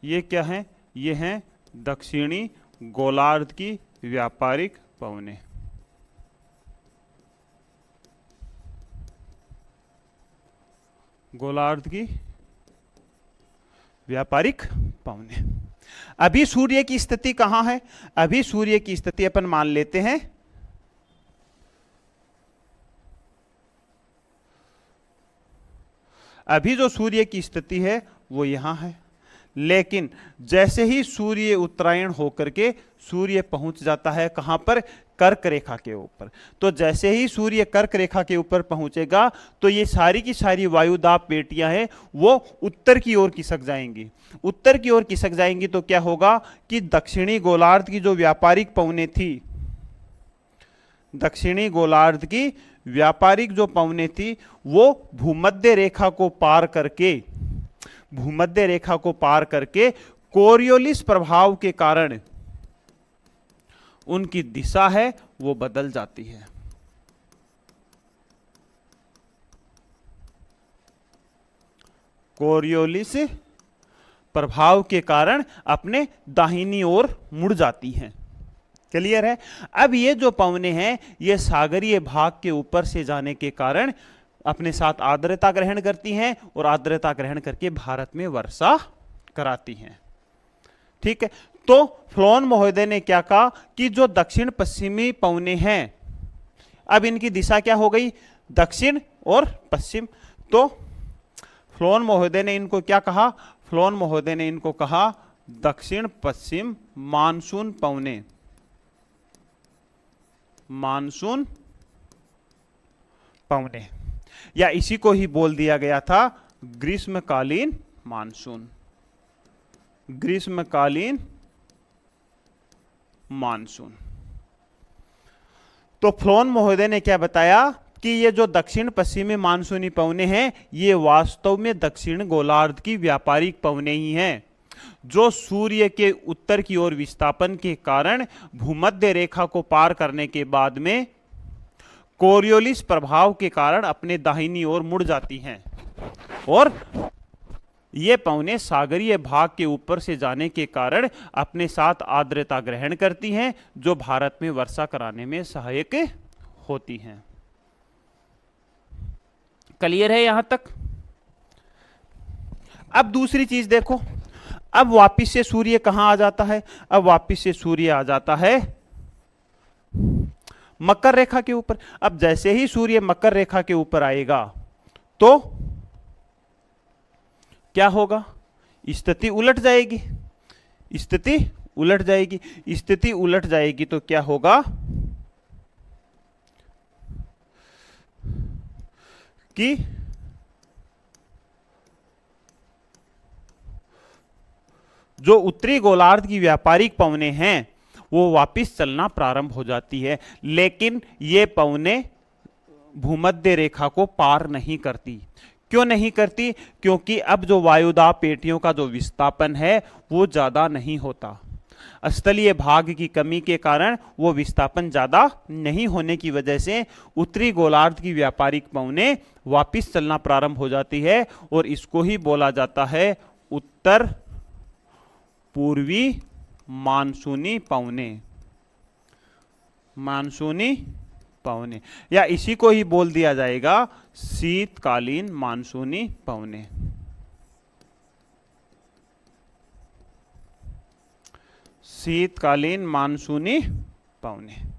ये क्या है? ये हैं दक्षिणी गोलार्ध की व्यापारिक पवनें। गोलार्ध की व्यापारिक पवनें। अभी सूर्य की स्थिति कहां है? अभी सूर्य की स्थिति अपन मान लेते हैं अभी जो सूर्य की स्थिति है वो यहां है, लेकिन जैसे ही सूर्य उत्तरायण होकर के सूर्य पहुंच जाता है कहां पर? कर्क रेखा के ऊपर। तो जैसे ही सूर्य कर्क रेखा के ऊपर पहुंचेगा तो ये सारी की सारी वायुदाब पेटियां हैं वो उत्तर की ओर खिसक जाएंगी। उत्तर की ओर खिसक जाएंगी तो क्या होगा कि दक्षिणी गोलार्ध की जो व्यापारिक पवनें थी, दक्षिणी गोलार्ध की व्यापारिक जो पवनें थी वो भूमध्य रेखा को पार करके, भूमध्य रेखा को पार करके कोरियोलिस प्रभाव के कारण उनकी दिशा है वो बदल जाती है। कोरियोलिस प्रभाव के कारण अपने दाहिनी ओर मुड़ जाती हैं। क्लियर है? अब ये जो पवनें हैं ये सागरीय भाग के ऊपर से जाने के कारण अपने साथ आर्द्रता ग्रहण करती हैं और आर्द्रता ग्रहण करके भारत में वर्षा कराती हैं। ठीक है, तो फ्लोन महोदय ने क्या कहा कि जो दक्षिण पश्चिमी पवनें हैं अब इनकी दिशा क्या हो गई? दक्षिण और पश्चिम। तो फ्लोन महोदय ने इनको क्या कहा? फ्लोन महोदय ने इनको कहा दक्षिण पश्चिम मानसून पवनें, मानसून पवनें, या इसी को ही बोल दिया गया था ग्रीष्मकालीन मानसून, ग्रीष्मकालीन मानसून। तो फ्लोन महोदय ने क्या बताया कि ये जो दक्षिण पश्चिमी मानसूनी पवनें हैं ये वास्तव में दक्षिण गोलार्ध की व्यापारिक पवनें ही हैं जो सूर्य के उत्तर की ओर विस्थापन के कारण भूमध्य रेखा को पार करने के बाद में कोरियोलिस प्रभाव के कारण अपने दाहिनी ओर मुड़ जाती हैं और ये पवनें सागरीय भाग के ऊपर से जाने के कारण अपने साथ आर्द्रता ग्रहण करती हैं जो भारत में वर्षा कराने में सहायक होती हैं। क्लियर है यहां तक? अब दूसरी चीज देखो, अब वापिस से सूर्य कहां आ जाता है? अब वापिस से सूर्य आ जाता है मकर रेखा के ऊपर। अब जैसे ही सूर्य मकर रेखा के ऊपर आएगा तो क्या होगा? स्थिति उलट जाएगी, स्थिति उलट जाएगी, स्थिति उलट जाएगी तो क्या होगा कि जो उत्तरी गोलार्ध की व्यापारिक पवनें हैं वो वापिस चलना प्रारंभ हो जाती है, लेकिन ये पवनें भूमध्य रेखा को पार नहीं करती। क्यों नहीं करती? क्योंकि अब जो वायुदाब पेटियों का जो विस्थापन है वो ज्यादा नहीं होता। स्थलीय भाग की कमी के कारण वो विस्थापन ज्यादा नहीं होने की वजह से उत्तरी गोलार्ध की व्यापारिक पवनें वापिस चलना प्रारंभ हो जाती है और इसको ही बोला जाता है उत्तर पूर्वी मानसूनी पवनें, मानसूनी पवनें, या इसी को ही बोल दिया जाएगा शीतकालीन मानसूनी पवनें। शीतकालीन मानसूनी पवनें।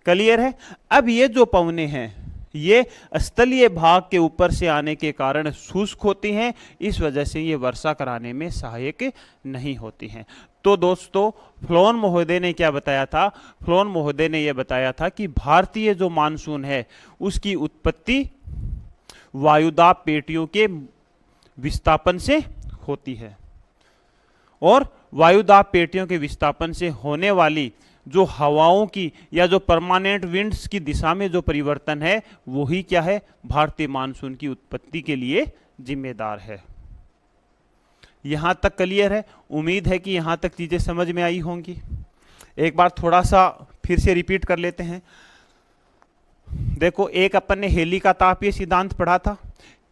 क्लियर है? अब ये जो पवनें हैं ये स्थलीय भाग के ऊपर से आने के कारण शुष्क होती हैं, इस वजह से ये वर्षा कराने में सहायक नहीं होती हैं। तो दोस्तों फ्लोन महोदय ने क्या बताया था? फ्लोन महोदय ने यह बताया था कि भारतीय जो मानसून है उसकी उत्पत्ति वायुदाब पेटियों के विस्थापन से होती है और वायुदाब पेटियों के विस्थापन से होने वाली जो हवाओं की या जो परमानेंट विंड्स की दिशा में जो परिवर्तन है वही क्या है, भारतीय मानसून की उत्पत्ति के लिए जिम्मेदार है। यहां तक क्लियर है? उम्मीद है कि यहां तक चीजें समझ में आई होंगी। एक बार थोड़ा सा फिर से रिपीट कर लेते हैं। देखो, एक अपन ने हेली का तापीय सिद्धांत पढ़ा था।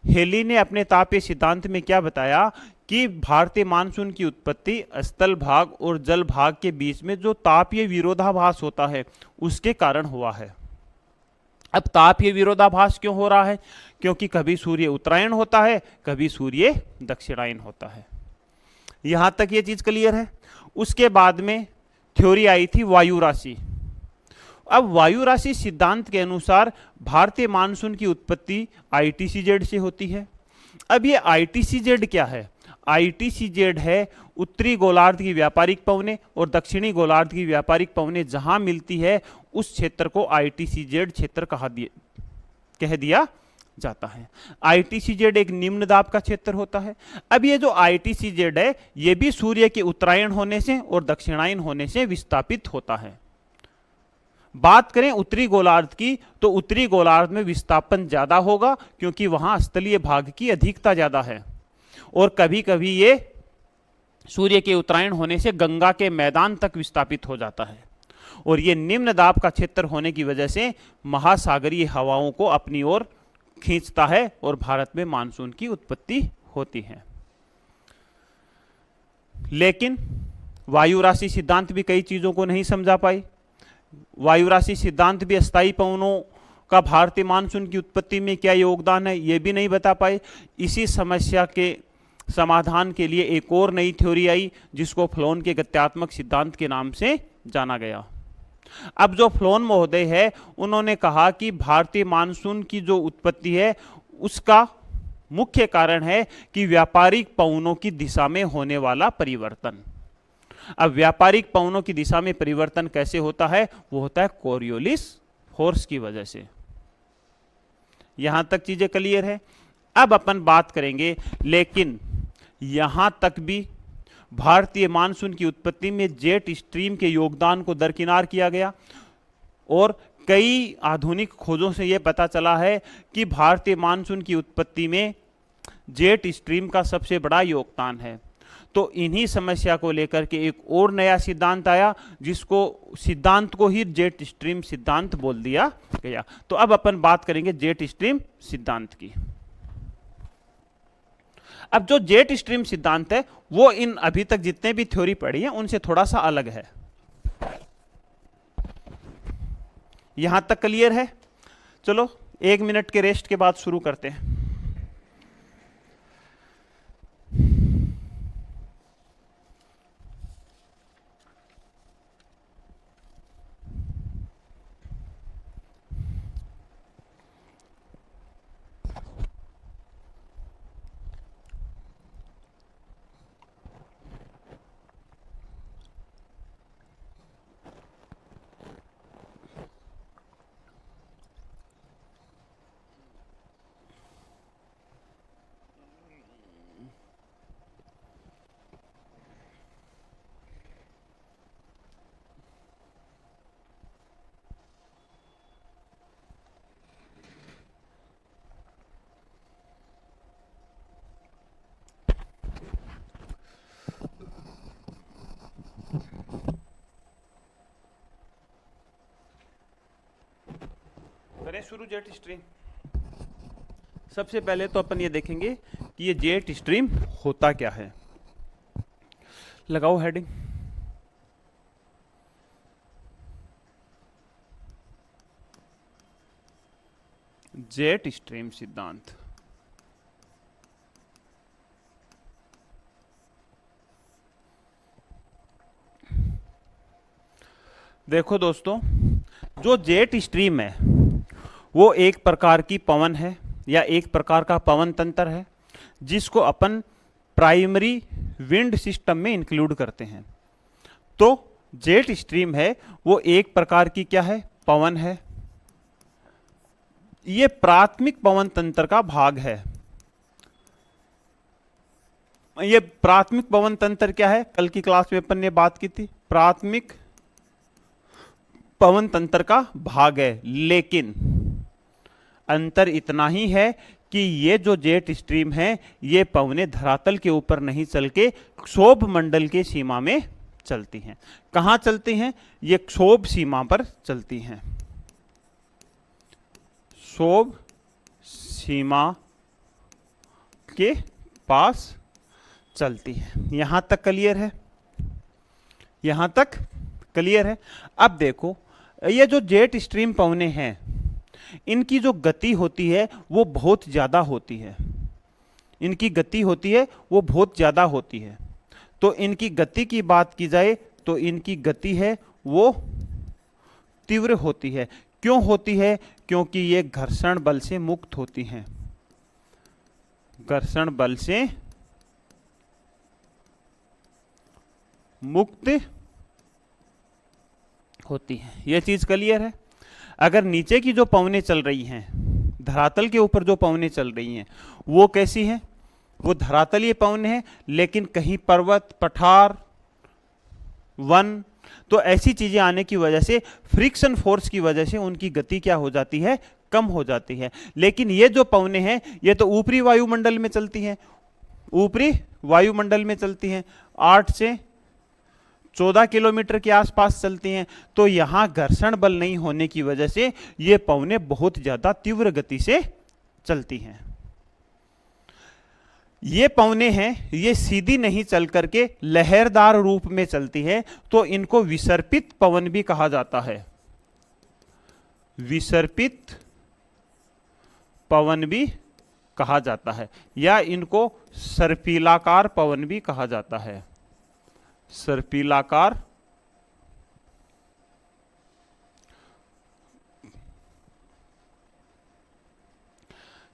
हेली ने अपने तापीय सिद्धांत में क्या बताया कि भारतीय मानसून की उत्पत्ति स्थल भाग और जल भाग के बीच में जो तापीय विरोधाभास होता है उसके कारण हुआ है। अब तापीय विरोधाभास क्यों हो रहा है? क्योंकि कभी सूर्य उत्तरायण होता है, कभी सूर्य दक्षिणायन होता है। यहां तक ये चीज क्लियर है। उसके बाद में थ्योरी आई थी वायु राशि। अब वायु राशि सिद्धांत के अनुसार भारतीय मानसून की उत्पत्ति ITCZ से होती है। अब ये ITCZ क्या है? ITCZ है उत्तरी गोलार्ध की व्यापारिक पवनें और दक्षिणी गोलार्ध की व्यापारिक पवनें जहां मिलती है उस क्षेत्र को ITCZ क्षेत्र कह दिया जाता है। ITCZ एक निम्न दाब का क्षेत्र होता है। अब ये जो ITCZ है ये भी सूर्य के उत्तरायण होने से और दक्षिणायन होने से विस्थापित होता है। बात करें उत्तरी गोलार्ध की तो उत्तरी गोलार्ध में विस्थापन ज्यादा होगा क्योंकि वहां स्थलीय भाग की अधिकता ज्यादा है, और कभी कभी ये सूर्य के उत्तरायण होने से गंगा के मैदान तक विस्थापित हो जाता है, और ये निम्न दाब का क्षेत्र होने की वजह से महासागरीय हवाओं को अपनी ओर खींचता है और भारत में मानसून की उत्पत्ति होती है। लेकिन वायु राशि सिद्धांत भी कई चीजों को नहीं समझा पाई। वायु राशि सिद्धांत भी अस्थायी पवनों का भारतीय मानसून की उत्पत्ति में क्या योगदान है ये भी नहीं बता पाए। इसी समस्या के समाधान के लिए एक और नई थ्योरी आई जिसको फ्लोन के गत्यात्मक सिद्धांत के नाम से जाना गया। अब जो फ्लोन महोदय है उन्होंने कहा कि भारतीय मानसून की जो उत्पत्ति है उसका मुख्य कारण है कि व्यापारिक पवनों की दिशा में होने वाला परिवर्तन। अब व्यापारिक पवनों की दिशा में परिवर्तन कैसे होता है? वो होता है कोरियोलिस फोर्स की वजह से। यहां तक चीजें क्लियर है। अब अपन बात करेंगे, लेकिन यहां तक भी भारतीय मानसून की उत्पत्ति में जेट स्ट्रीम के योगदान को दरकिनार किया गया, और कई आधुनिक खोजों से यह पता चला है कि भारतीय मानसून की उत्पत्ति में जेट स्ट्रीम का सबसे बड़ा योगदान है। तो इन्हीं समस्या को लेकर के एक और नया सिद्धांत आया जिसको सिद्धांत को ही जेट स्ट्रीम सिद्धांत बोल दिया गया। तो अब अपन बात करेंगे जेट स्ट्रीम सिद्धांत की। अब जो जेट स्ट्रीम सिद्धांत है वो इन अभी तक जितने भी थ्योरी पढ़ी है उनसे थोड़ा सा अलग है। यहां तक क्लियर है? चलो 1 मिनट के रेस्ट के बाद शुरू करते हैं। करें शुरू जेट स्ट्रीम। सबसे पहले तो अपन ये देखेंगे कि ये जेट स्ट्रीम होता क्या है। लगाओ हेडिंग। जेट स्ट्रीम सिद्धांत। देखो दोस्तों, जो जेट स्ट्रीम है वो एक प्रकार की पवन है या एक प्रकार का पवन तंत्र है जिसको अपन प्राइमरी विंड सिस्टम में इंक्लूड करते हैं। तो जेट स्ट्रीम है वो एक प्रकार की क्या है? पवन है। ये प्राथमिक पवन तंत्र का भाग है। ये प्राथमिक पवन तंत्र क्या है? कल की क्लास में अपन ने बात की थी। प्राथमिक पवन तंत्र का भाग है, लेकिन अंतर इतना ही है कि ये जो जेट स्ट्रीम है ये पवनें धरातल के ऊपर नहीं चल के क्षोभ मंडल के सीमा में चलती हैं। कहां चलती हैं? ये क्षोभ सीमा पर चलती हैं, क्षोभ सीमा के पास चलती है। यहां तक क्लियर है? यहां तक क्लियर है? अब देखो, ये जो जेट स्ट्रीम पवनें हैं इनकी जो गति होती है वो बहुत ज़्यादा होती है, इनकी गति होती है वो बहुत ज़्यादा होती है। तो इनकी गति की बात की जाए तो इनकी गति है वो तीव्र होती है। क्यों होती है? क्योंकि ये घर्षण बल से मुक्त होती हैं, घर्षण बल से मुक्त होती है। यह चीज क्लियर है? अगर नीचे की जो पवनें चल रही हैं, धरातल के ऊपर जो पवनें चल रही हैं वो कैसी हैं? वो धरातलीय पवनें हैं, लेकिन कहीं पर्वत, पठार, वन, तो ऐसी चीजें आने की वजह से, फ्रिक्शन फोर्स की वजह से उनकी गति क्या हो जाती है? कम हो जाती है। लेकिन ये जो पवनें हैं ये तो ऊपरी वायुमंडल में चलती हैं, ऊपरी वायुमंडल में चलती हैं, 8 से 14 किलोमीटर के आसपास चलती हैं। तो यहां घर्षण बल नहीं होने की वजह से ये पवनें बहुत ज्यादा तीव्र गति से चलती हैं। ये पवनें हैं ये सीधी नहीं चल करके लहरदार रूप में चलती है, तो इनको विसर्पित पवन भी कहा जाता है, विसर्पित पवन भी कहा जाता है, या इनको सर्पिलाकार पवन भी कहा जाता है, सर्पिलाकार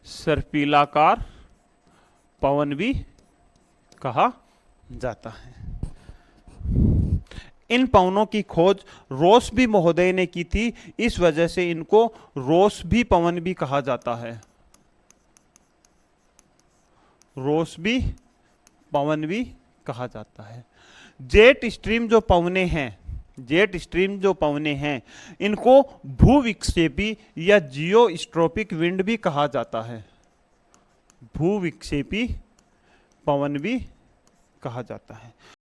सर्पिलाकार पवन भी कहा जाता है। इन पवनों की खोज रोसबी महोदय ने की थी, इस वजह से इनको रोसबी पवन भी कहा जाता है, रोसबी पवन भी कहा जाता है। जेट स्ट्रीम जो पवनें हैं, जेट स्ट्रीम जो पवनें हैं इनको भूविक्षेपी या जियोस्ट्रोपिक विंड भी कहा जाता है, भूविक्षेपी पवन भी कहा जाता है।